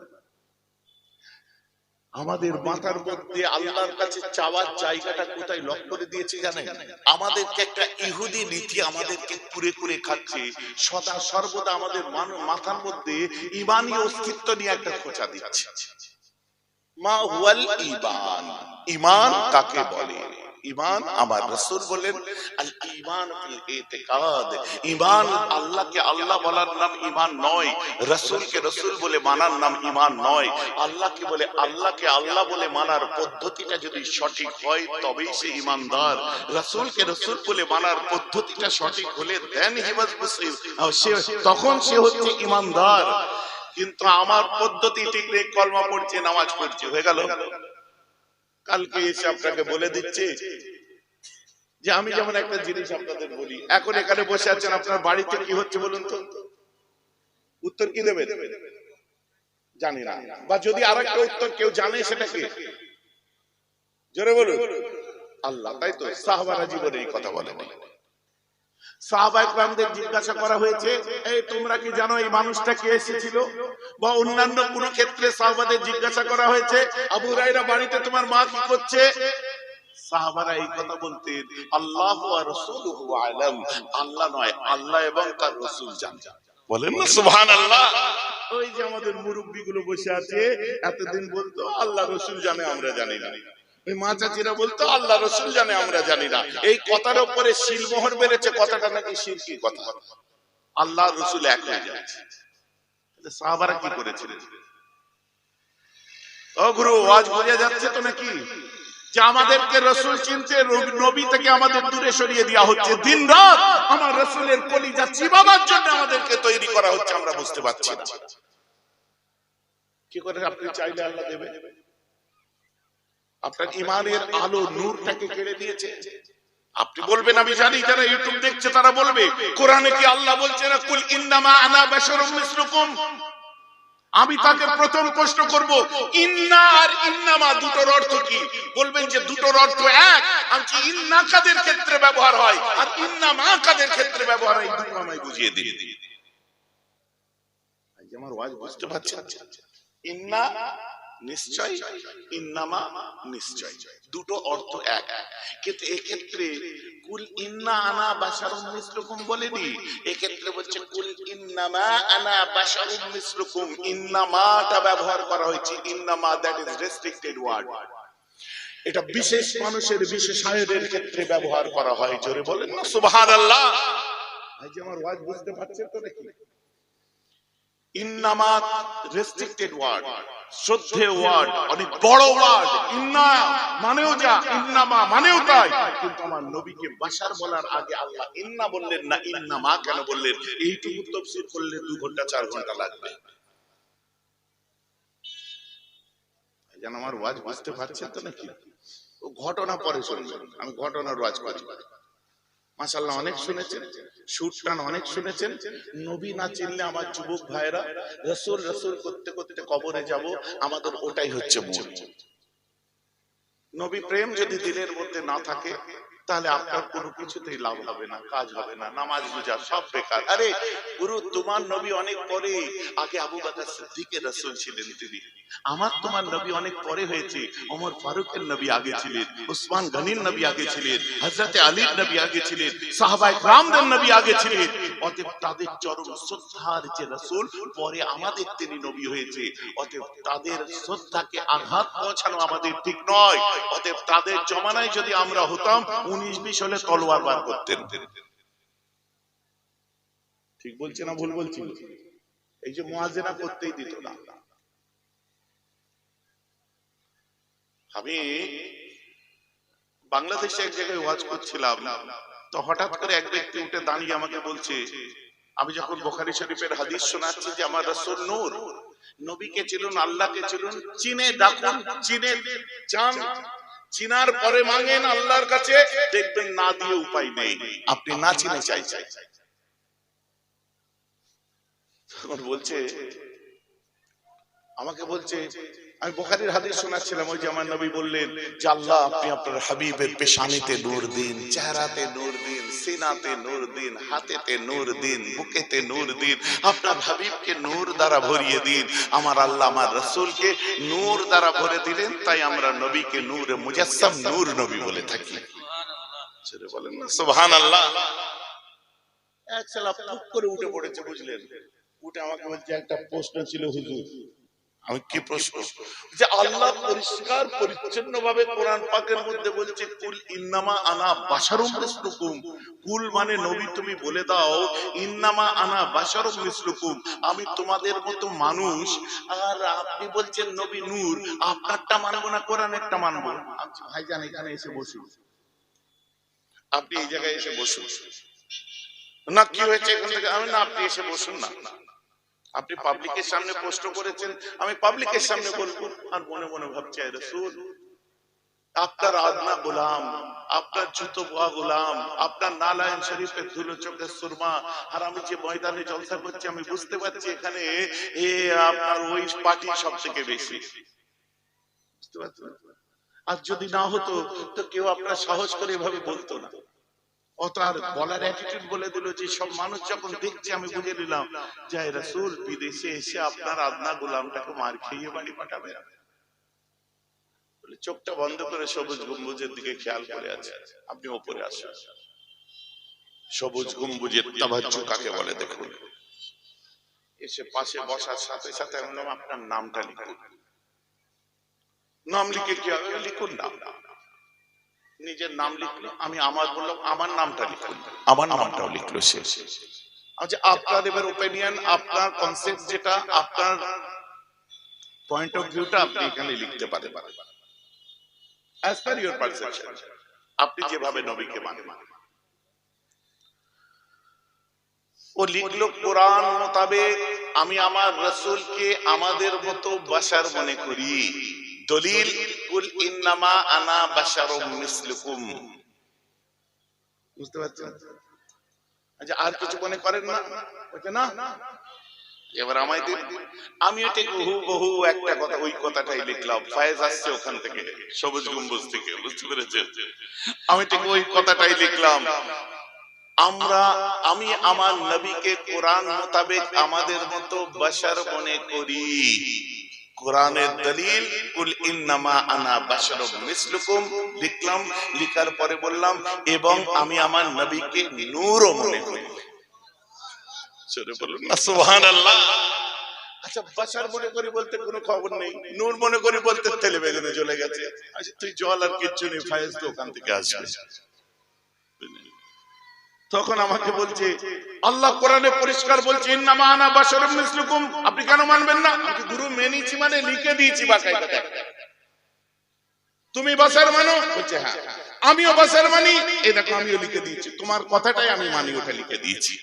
আমাদের মাথার মধ্যে আল্লাহর কাছে চাওয়ার জায়গাটা কোথায় লক করে দিয়েছে জানেন? আমাদেরকে একটা ইহুদি নীতি আমাদেরকে কুরে কুরে খাচ্ছে, সদা সর্বদা আমাদের মাথার মধ্যে ঈমানী অস্তিত্ব নিয়ে একটা খোঁচা দিচ্ছে। মা হুয়াল ঈমান, ঈমান কাকে বলে? ঈমান আমার রাসূল বলেন, আল ঈমান ফিল ইতিকাদ, ঈমান আল্লাহকে আল্লাহ বলার নাম ঈমান নয়, রাসূলকে রাসূল বলে মানার নাম ঈমান নয়। আল্লাহকে বলে আল্লাহকে আল্লাহ বলে মানার পদ্ধতিটা যদি সঠিক হয় তবেই সে ঈমানদার। রাসূলকে রাসূল বলে মানার পদ্ধতিটা সঠিক হলে দেন হি ওয়াজ মুসলিম, তখন সে হচ্ছে ঈমানদার। কিন্তু আমার পদ্ধতি ঠিক নেই, কলমা পড়ছে, নামাজ পড়ছে, হয়ে গেল। কালকে এসে আপনাকে বলে দিচ্ছে যে আমি যেমন একটা জিনিস আপনাদের বলি, এখন এখানে বসে আছেন, আপনার বাড়িতে কি হচ্ছে বলুন তো? উত্তর কি দেবেন? জানি না। বা যদি আরেকটা উত্তর কেউ জানে, সেটা কি? জোরে বলুন আল্লাহ। তাই তো সাহাবারা জীবনে এই কথা বলেনি। সাহাবায়ে কেরামদের জিজ্ঞাসা করা হয়েছে, এই তোমরা কি জানো এই মানুষটা কে এসেছিল? বা অন্যান্য কোন ক্ষেত্রে সাহাবাদের জিজ্ঞাসা করা হয়েছে, আবু হুরায়রা বাড়িতে তোমার মা কি করছে? সাহাবারা এই কথা বলতেন, আল্লাহু ওয়া রাসূলুহু আ'লাম, আল্লাহ নয়, আল্লাহ এবং তার রাসূল জানেন। বলেন না সুবহানাল্লাহ। ওই যে আমাদের মুরব্বিগুলো বসে আছে, এতদিন বলতো আল্লাহ রাসূল জানে, আমরা জানি না। ওই মা চাচিরা বলতো আল্লাহ রাসূল জানে, আমরা জানি না। এই কথার উপরে শিলমোহর মেরেছে, কথাটা নাকি শিরকি কথা, আল্লাহ রাসূল এক হয়ে যাচ্ছে। সাহাবারা কি করেছিলেন? ও গুরু, আজ বোঝা যাচ্ছে তো নাকি যে আমাদেরকে রাসূল চিনতে, নবী থেকে আমাদের দূরে সরিয়ে দেওয়া হচ্ছে। দিন রাত আমার রাসূলের কলিজা চিবাবার জন্য আমাদেরকে তৈরি করা হচ্ছে, আমরা বুঝতে পারছি না। কি করে আপনি চাইলে আল্লাহ দেবে? আপনার ইমানের আলো নূরটাকে কেড়ে দিয়েছে। আপনি বলবেন আমি জানি, যারা ইউটিউব দেখছে তারা বলবে কোরআনে কি আল্লাহ বলছে না, কুল ইন্নামা আনা বাশারুম মিসলুকুম, আমি তাকে প্রথম প্রশ্ন করব, ইন্না আর ইন্নামা দুটোর অর্থ কি? বলবেন যে দুটোর অর্থ এক। আমি কি ইন্না কাদের ক্ষেত্রে ব্যবহার হয় আর ইন্নামা কাদের ক্ষেত্রে ব্যবহার হয়, দুটো আমায় বুঝিয়ে দিন। আমার ওয়াজ বুঝতে পারছেন? ইন্না নিশ্চয়, ইন্নামা নিশ্চয়, দুটো অর্থ এক। কিন্তু এক্ষেত্রে কুল ইন্না আনা বাশারুম মিসলুকুম বলেনি, এক্ষেত্রে বলছে কুল ইন্নামা আনা বাশারুম মিসলুকুম। ইন্নামাটা ব্যবহার করা হয়েছে, ইন্নামা দ্যাট ইজ রেস্ট্রিক্টেড ওয়ার্ড। এটা বিশেষ মানুষের বিশেষায়নের ক্ষেত্রে ব্যবহার করা হয়। জোরে বলেন না সুবহানাল্লাহ। ভাই যে আমার ওয়াজ বুঝতে পারছেন তো নাকি? ইন্নামা রেস্ট্রিক্টেড ওয়ার্ড, শ্রদ্ধেয় ওয়ার্ড, অনেক বড় ওয়ার্ড। ইন্না মানেও যা, ইন্নামা মানেও তাই। কিন্তু আমার নবীকে বাশার বলার আগে আল্লাহ ইন্না বললেন না, ইন্নামা কেন বললেন? এইটুকু তাফসীর করলে 2 ঘন্টা 4 ঘন্টা লাগবে। যেন আমার ওয়াজ বুঝতে পারছেন তো নাকি? ও ঘটনা পরে শুনবেন, আমি ঘটনার ওয়াজ করি। মাশাআল্লাহ অনেক শুনেছেন, সুরটান অনেক শুনেছেন। নবী না চিনলে আমার যুবক ভাইরা রাসূল রাসূল করতে করতে কবরে যাব, আমাদের ওটাই হচ্ছে মূল। নবী প্রেম যদি দিলের মধ্যে না থাকে তাহলে আপনার কোনো কিছুতেই লাভ হবে না, কাজ হবে না, নামাজ রোজা সব বেকার। আরে গুরু, তোমার নবী অনেক পরে, আগে আবু বকর সিদ্দিকের রাসূল ছিলেন তিনি। আমার তোমার নবী অনেক পরে হয়েছে, ওমর ফারুকের নবী আগে ছিলেন, উসমান গনির নবী আগে ছিলেন, হযরতে আলীর নবী আগে ছিলেন, সাহাবায়ে কেরামদের নবী আগে ছিলেন। অতএব তাদের চরম শ্রদ্ধার যে রাসূল, পরে আমাদের তিনি নবী হয়েছে। অতএব তাদের শ্রদ্ধাকে আঘাত পৌঁছানো আমাদের ঠিক নয়। অতএব তাদের জমানায় যদি আমরা হতাম, 19-20 হলে তলোয়ার বার করতেন। ঠিক বলছি না ভুল বলছি? এই যে মুয়াজ্জিনা করতেই দিত না। আমি বাংলাদেশে এক জায়গায় ওয়াজ করছিলাম, তো হঠাৎ করে এক ব্যক্তি উঠে দাঁড়িয়ে আমাকে বলছে, আমি যখন বুখারী শরীফের হাদিস শোনাচ্ছি যে আমার রাসূল নূর, নবীকে চিনুন, আল্লাহকে চিনুন, চিনে ডাকুন, চিনে চান, চিনার পরে মাঙ্গেন আল্লাহর কাছে, দেখবেন না দিয়ে উপায় নেই, আপনি না চিনে চাইছেন। তখন বলছে, আমাকে বলছে, আমি বুখারীর হাদিস শোনাচ্ছিলাম, ওই যে আমার নবী বললেন যে আল্লাহ আপনি আপনার হাবিবের পেশানিতে নূর দিন, চেহারাতে নূর দিন, সিনাতে নূর দিন, হাতেতে নূর দিন, বুকেতে নূর দিন, আপনার হাবিবকে নূর দ্বারা ভরিয়ে দিন। আমার আল্লাহ আমার রাসূলকে নূর দ্বারা ভরে দিলেন, তাই আমরা নবীকে নূরে মুজাসসাম, নূর নবী বলে থাকি। সুবহানাল্লাহ, বলেন না সুবহানাল্লাহ। এক শালা পুক করে উঠে পড়েছে, বুঝলেন? উঠে আমাকে বলছে একটা প্রশ্ন ছিল হুজুর। আমি কি প্রশ্ন? যে আল্লাহ পরিষ্কার পরিচ্ছন্ন ভাবে কোরআন পাকের মধ্যে বলছে কুল ইন্নামা আনা বাশারুম মিসলুকুম। কুল মানে নবী তুমি বলে দাও, ইন্নামা আনা বাশারুম মিসলুকুম, আমি তোমাদের মতো মানুষ। আর আপনি বলছেন নবী নূর, আপনারটা মানবো না কোরআনেরটা মানবো? আমি ভাইজান এখানে এসে বসুন, আপনি এই জায়গায় এসে বসুন না। কি হয়েছে এখান থেকে? আমি না, আপনি এসে বসুন না। আপনি পাবলিকের সামনে প্রশ্ন করেছেন, আমি পাবলিকের সামনে বলবো। আর মনে মনে ভাবছি, আয় রাসূল, আপনার আদনা গোলাম, আপনার জুতো বোয়া গোলাম, আপনার নালায়ন শরীফের ধুলো চোখের সুরমা। আর আমি যে ময়দানে জলসা করছি, আমি বুঝতে পারছি এখানে আপনার ওই পার্টি সব থেকে বেশি। বুঝতে পারছেন? আর যদি না হতো তো কেউ আপনার সাহস করে এভাবে বলতো না। অত আর বলার অ্যাটিটিউড বলে দিল যে সব মানুষ যখন দেখছে, আমি বুঝে নিলাম যে রাসূল বিদেশে এসে আপনার আদনা গোলামটাকে মার খেয়ে বাড়ি পাঠাবে। বলে চোখটা বন্ধ করে সবুজ গম্বুজের দিকে খেয়াল করে আছে। আপনি উপরে আসেন, সবুজ গম্বুজের তাবাজ্জু কাকে বলে দেখুন। এসে পাশে বসার সাথে সাথে আমি বললাম আপনার নামটা লিখুন। নাম লিখে কি হবে? লিখুন নাম। নিজের নাম লিখলো, আমি আমার বললাম আমার নামটা লিখুন, আমার নামটাও লিখলো সে। আচ্ছা, আপনার এবার ওপিনিয়ন, আপনার কনসেপ্ট যেটা, আপনার পয়েন্ট অফ ভিউটা আপনি এখানে লিখতে পারেন as per your perception, আপনি যেভাবে নবীকে মানেন। ও লিখলো কোরআন মোতাবেক আমি আমার রাসূলকে আমাদের মতো বাশার মনে করি। দলিল কুল ইন্নামা আনা বাশারুম মিসলুকুম। বুঝতে পারছেন? আচ্ছা, আর কিছু মনে করেন না? ওটা না, এবার আমায় দিন, আমি ঠিক হুবহু একটা কথা, ওই কথাটাই লিখলাম। ফায়েজ আসছে ওখান থেকে, সবুজ গম্বুজ থেকে, বুঝতে পেরেছেন? আমি ঠিক ওই কথাটাই লিখলাম। আমি আমার নবীকে কোরআন মোতাবেক আমাদের মতো বাশার মনে করি। কোরআনের দলিল কুল ইন্নামা আনা বাশারুম মিসলুকুম লিখলাম। লিখার পরে বললাম এবং আমি আমার নবীকে নূরও মনে করি। জোরে বলুন না সুবহানাল্লাহ। আচ্ছা, বাশার মনে করি বলতে কোনো খবর নেই, নূর মনে করি বলতে তেলে বেগুনে চলে গেছে। আচ্ছা তুই জল আর কিচ্ছু নেই, ফায়েজ তো ওখান থেকে আসবে। তখন আমাকে বলছে আল্লাহ কোরআনে পরিষ্কার বলছে ইন্নামা আনা বাশারুম মিসলুকুম, আপনি কেন মানবেন না? আমি গুরু মেনেছি মানে লিখে দিয়েছি বাকায়দা। তুমি বাশার মানো? বলছে হ্যাঁ। আমিও বাশার মানি, এই দেখো আমিও লিখে দিয়েছি। তোমার কথাটাই আমি মানি, ওটা লিখে দিয়েছি।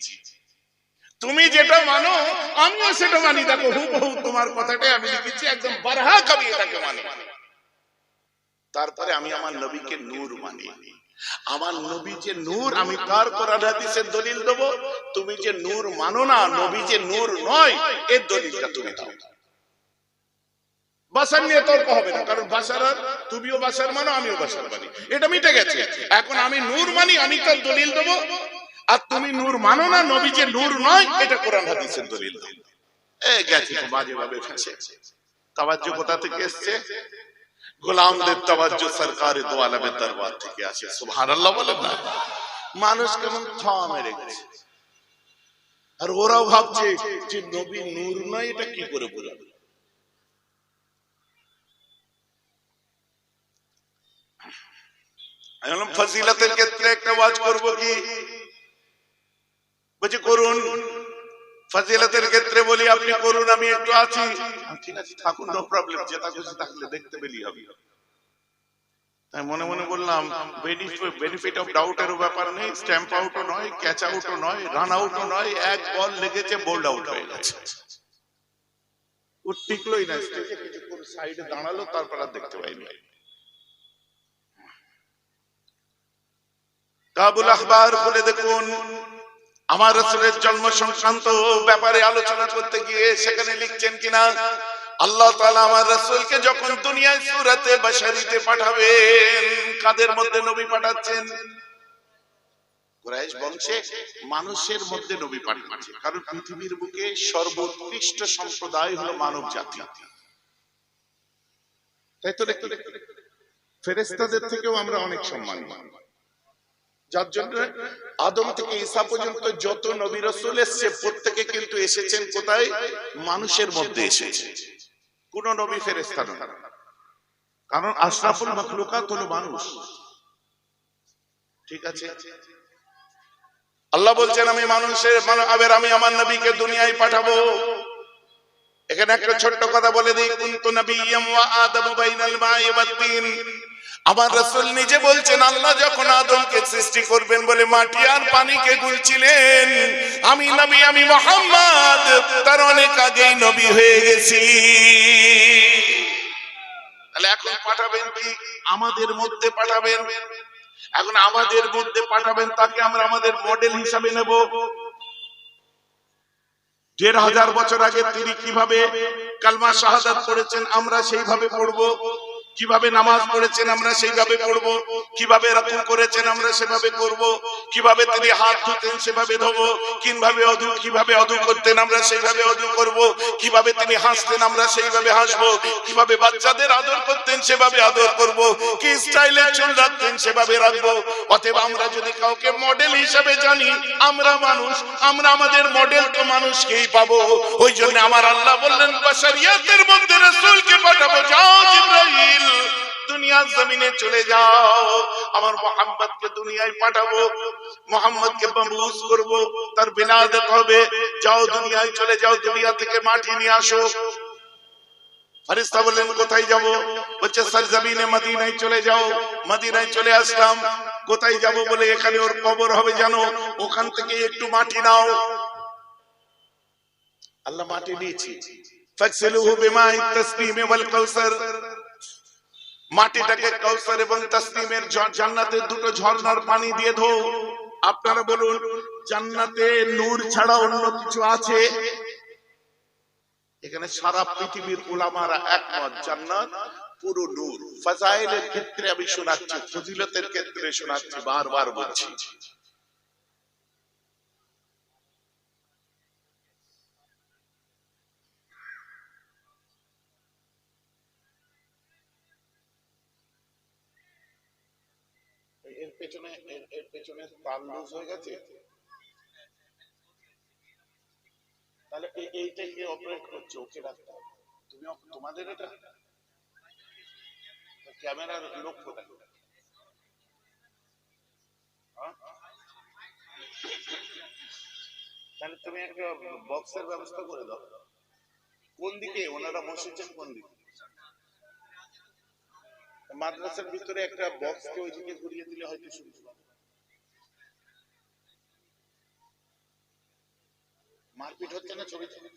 তুমি যেটা মানো আমিও সেটা মানি, দেখো হুবহু তোমার কথাটাই আমি লিখেছি, একদম বারহা কবি এটাকে মানি। তারপরে আমি আমার নবীকে নূর মানি। আমার নবী যে নূর, আমি কার কোরআন হাদিসের দলিল দেব? তুমি যে নূর মানো না, নবী যে নূর নয়, এর দলিলটা তুমি দাও। বাশার নিয়ে তর্ক হবে না, কারণ বাশার, তুমিও বাশার মানো আমিও বাশার মানি, এটা মিটে গেছে। এখন আমি নূর মানি, আমি তার দলিল দেব, আর তুমি নূর মানো না, নবী যে নূর নয়, এটা কোরআন হাদিসের দলিল দাও। এই গেছে তো বাজে ভাবে ফেঁসে। তাওয়াজ্জু কোথা থেকে এসছে? গোলামদের তাওয়াজ্জু সরকারে দো আলমের দরবার থেকে আসে। সুবহানাল্লাহ বলেন না? মানুষ কেমন থা মেরে গেছে, আর ওরাও ভাবছে যে নবী নূর নয়, এটা কি করে বলবে? ফজিলতের ক্ষেত্রে একটা ওয়াজ করব কি? বলছি করুন। ফজিলতের ক্ষেত্রে বলি আপনি করুন, আমি একটু আছি। ঠিক আছে থাকুন, নো প্রবলেম, যেটা খুশি থাকলে দেখতে পেলেই হবে। তাই মনে মনে বললাম বেনিফিট অফ ডাউটেরও ব্যাপার নেই, স্ট্যাম্প আউটও নয়, ক্যাচ আউটও নয়, রান আউটও নয়, এক বল লেগেছে বোল্ড আউট হয়ে গেছে। ও টিকলোই না, স্টেজে কিছুক্ষণ সাইডে দাঁড়ালো, তারপর আর দেখতে পাইনি। কাবুল আখবার খুলে দেখুন, আমার রাসূলের জন্ম সংক্রান্ত ব্যাপারে আলোচনা করতে গিয়ে সেখানে লিখছেন কিনা, আল্লাহ তাআলা আমার রাসূলকে যখন দুনিয়ায় সূরাতে বাশারিতে পাঠাবেন, কাদের মধ্যে নবী পাঠাচ্ছেন? কুরাইশ বংশে মানুষের মধ্যে নবী পাঠাচ্ছেন, কারণ পৃথিবীর বুকে সর্বোৎকৃষ্ট সম্প্রদায় হলো মানব জাতি। তাই তো ফেরেশতাদের থেকেও আমরা অনেক সম্মানী, যার জন্য আদম থেকে ঈসা পর্যন্ত যত নবী রাসূল এসেছে, প্রত্যেকে কিন্তু এসেছেন কোথায়? মানুষের মধ্যে এসেছে। কোন নবী ফেরেশতা নয়, কারণ আশরাফুল মাখলুকাত হলো মানুষ। ঠিক আছে, আল্লাহ বলছেন আমি মানুষের আমি আমার নবীকে দুনিয়ায় পাঠাবো। এখানে একটা ছোট্ট কথা বলে দিই, কুনতু নাবিয়্যাম ওয়া আদামু বাইনাল মা'i ওয়াত তিন। আমার রাসূল নিজে বলছেন আল্লাহ যখন আদমকে সৃষ্টি করবেন বলে মাটি আর পানিকে গুলছিলেন, আমি নবী, আমি মুহাম্মদ তার অনেক আগেই নবী হয়ে গেছি। তাহলে এখন পাঠাবেন কি? আমাদের মধ্যে পাঠাবেন। এখন আমাদের মধ্যে পাঠাবেন, তাকে আমরা আমাদের মডেল হিসাবে নেব। ১৫০০ বছর আগে তিনি কিভাবে কালমা শাহাদাত পড়েছেন, আমরা সেইভাবে পড়বো। কিভাবে নামাজ পড়েছেন আমরা সেইভাবে পড়ব, কিভাবে রকম করেছেন আমরা সেভাবে করব, কিভাবে তিনি হাত ধুতেন সেভাবে ধোবো, কিভাবে অদু করতেন আমরা সেইভাবে অদু করব, কিভাবে তিনি হাসতেন আমরা সেইভাবে হাসবো, কিভাবে বাচ্চাদের আদর করতেন সেভাবে আদর করব, কি স্টাইলে চুল রাখতেন সেভাবে রাখবো। অতএব আমরা যদি কাউকে মডেল হিসেবে জানি, আমরা মানুষ, আমরা আমাদের মডেল তো মানুষকেই পাবো। ওই জন্য আমার আল্লাহ বললেন বাশারিয়াতের মধ্যে রাসূলকে পাঠাবো। যাও জিবরাইল, দুনিয়ার জমিনে চলে যাও, আমার মুহাম্মদকে দুনিয়ায় পাঠাবো, মুহাম্মদকে মাবউস করব, তার বিলাদত হবে। যাও দুনিয়ায় চলে যাও, দুনিয়া থেকে মাটি নিয়ে আসো। ফেরেশতা বললেন কোথায় যাব? বলছে সরজমিনে মদিনায় চলে যাও। মদিনায় চলে আসলাম। কোথায় যাব বলে, এখানে ওর কবর হবে জানো, ওখান থেকে একটু মাটি নাও। আল্লাহ মাটি দিয়েছি, ফাকসিলুহু বিমা'আত তাসনিম ওয়াল কাউসার, মাটিটাকে কাউসার এবং তাসনিমের জান্নাতের দুটো ঝর্ণার পানি দিয়ে ধো। আপনারা বলুন, জান্নাতে নূর ছাড়া অন্য কিছু আছে? এখানে সারা পৃথিবীর উলামারা একমত, জান্নাত পুরো নূর। ফাজাইলের ক্ষেত্রে আমি শোনাচ্ছি, ফজিলতের ক্ষেত্রে শোনাচ্ছি, বারবার বলছি। এর পেছনে তার লুজ হয়ে গেছে, তাহলে এইটাকে অপারেট করছে, ওকে রাখতে হবে। তুমি তোমাদের এটা ক্যামেরার লোক কোথায়? তাহলে তুমি একটা বক্সের ব্যবস্থা করে দাও। কোন দিকে ওনারা বসেছেন, কোন দিকে? মাদ্রাসার ভিতরে একটা বক্সকে ওইদিকে ঘুরিয়ে দিলে হয়তো সুবিধা। মারপিট হচ্ছে না ছবি ছবি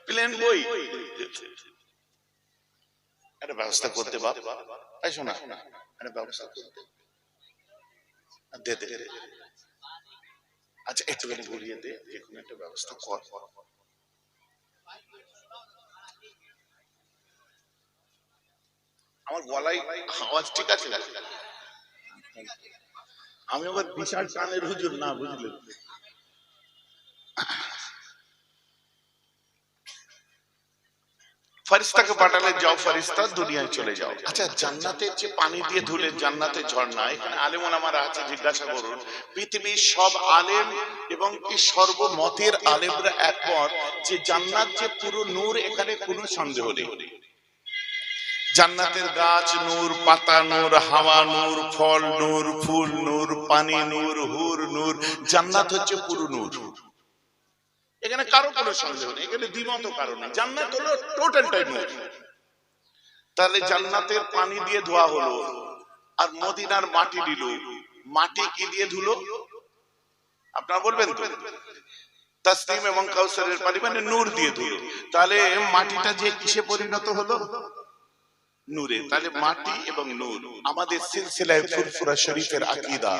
প্লেন বই একটা ব্যবস্থা করতে বাপ, শোনা একটা ব্যবস্থা করতে দে দে। আচ্ছা একটুখানি ঘুরিয়ে দে, যে কোনো একটা ব্যবস্থা কর। আমার গলায় আওয়াজ ঠিক আছে? আমি আবার বিশাল টানের হুজুর না, বুঝলেন? ফেরেশতাকে পাঠালে, যাও ফেরেশতা দুনিয়ায় চলে যাও। আচ্ছা, জান্নাতের যে পানি দিয়ে ধুলে জান্নাতের ঝর্ণা, এখানে আলেম ওলামারা আছে, জিজ্ঞাসা করুন। পৃথিবীর সব আলেম এবং কি সর্বমতের আলেমরা একমত যে জান্নাত যে পুরো নূর, এখানে কোনো সন্দেহ নেই। জান্নাতের গাছ নূর, পাতা নূর, হাওয়া নূর, ফল নূর, ফুল নূর, পানি নূর, হুর নূর। জান্নাত হচ্ছে পুরো নূর, এখানে কারো কোনো সন্দেহ নেই, এখানে দ্বিমত কারো নেই। জান্নাত হলো টোটালটাই নূর। তাহলে জান্নাতের পানি দিয়ে ধোয়া হলো, আর মদিনার মাটি দিল, মাটি কি দিয়ে ধুলো আপনারা বলবেন তো? তাসনিম এবং কাউসারের পানি, মানে নূর দিয়ে ধুলো। তাহলে মাটিটা যে কিসে পরিণত হলো? নূরে। তাহলে মাটি এবং নূর আমাদের সিলসিলায় ফুরফুরা শরীফের আকীদা।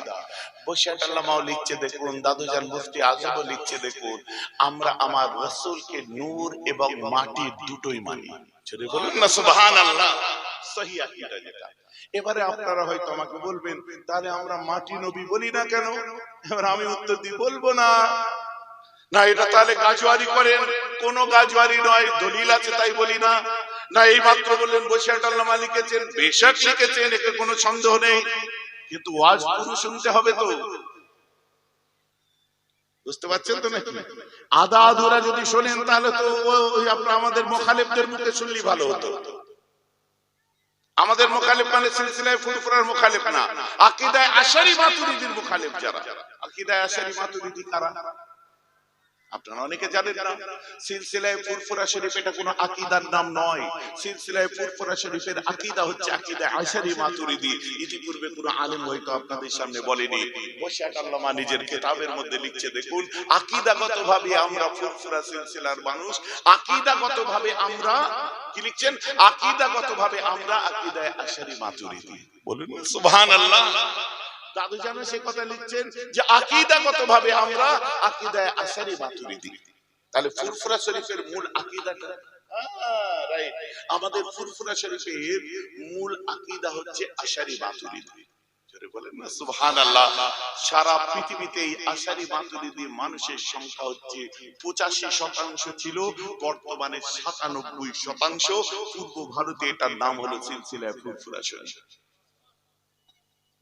বশিয়াত আল্লামাও লিখছে দেখুন, দাদুজান মুফতি আজমও লিখছে দেখুন, আমরা আমার রাসূলকে নূর এবং মাটি দুটোই মানি। যদি বলুন না সুবহানাল্লাহ, সহি আকীদা যেটা। এবারে আপনারা হয়তো আমাকে বলবেন, তাহলে আমরা মাটি নবী বলি না কেন? এবার আমি উত্তর দিই, বলবো না। না, এটা তাহলে গাজওয়ারি করেন। কোন গাজওয়ারি নয়, দলিল আছে তাই বলি না। না, এই মাত্র বললেন বশিয়াত আল্লামা লিখেছেন, বেশক লিখেছেন, এতে কোনো সন্দেহ নেই, কিন্তু ওয়াজ পুরো শুনতে হবে তো। বুঝতে পারছেন তো নাকি? আধা আধুরা যদি শোনেন তাহলে তো ওই আপনারা আমাদের মুখালিফদের মুখে শুনলেই ভালো হতো। আমাদের মুখালিফ মানে সিলসিলায়ে ফুরফুরার মুখালিফ না, আকীদায়ে আশারী মাতুরিদির মুখালিফ যারা। আকীদায়ে আশারী মাতুরিদি কারা আপনারা অনেকে জানেন না। সিলসিলায়ে ফুরফুরা শরীফ এটা কোনো আকীদার নাম নয়। সিলসিলায়ে ফুরফুরা শরীফের আকীদা হচ্ছে আকীদা আশারী মাতুরিদি। ইতিপূর্বে কোনো আলেম হয়তো আপনাদের সামনে বলেনি। বশিয়াত আল্লামা নিজের কিতাবের মধ্যে লিখছে দেখুন, আকীদাগতভাবে আমরা ফুরফুরা সিলসিলার মানুষ। আকীদাগতভাবে আমরা কি লিখছেন? আকীদাগতভাবে আমরা আকীদায়ে আশারী মাতুরিদি। বলুন সুবহানাল্লাহ। দাদু জানো সে কথা লিখছেন যে আকীদাগতভাবে আমরা আকীদায়ে আশারী মাতুরিদি। তাহলে ফুরফুরা শরীফের মূল আকীদাটা রাইট। আমাদের ফুরফুরা শরীফের মূল আকীদা হচ্ছে আশারী মাতুরিদি। জোরে বলেন না সুবহানাল্লাহ। সারা পৃথিবীতে এই আশারী মাতুরিদি মানুষের সংখ্যা হচ্ছে 85% ছিল, বর্তমানে 97%। পূর্ব ভারতে এটার নাম হলো সিলসিলায়ে ফুরফুরা শরীফ।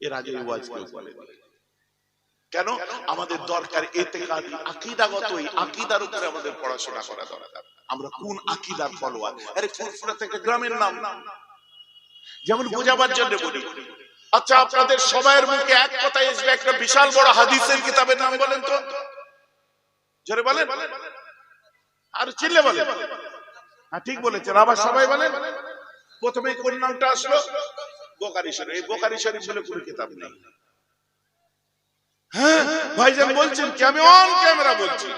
এর আগে ওয়াজ কেউ বলে কেন? আমাদের দরকার ইতিকাদি, আকীদাগত, এই আকীদার উপরে আমাদের পড়াশোনা করা দরকার। আমরা কোন আকীদার ফলোয়ার? আরে ফুরফুরা একটা গ্রামের নাম, যেমন বোঝাবার জন্য বলি। আচ্ছা, আপনাদের সবার মুখে এক কথাই আসবে একটা বিশাল বড় হাদিসের কিতাবের নাম বলেন তো, জোরে বলেন, আর চিল্লে বলেন। হ্যাঁ ঠিক বলেছেন, আবার সবাই বলেন। প্রথমে কোন নামটা আসলো? বুখারী শরীফ। এই বুখারী শরীফ বলে কোনো কিতাব নেই। হ্যাঁ ভাইজান বলছেন কি? আমি অন ক্যামেরা বলছি,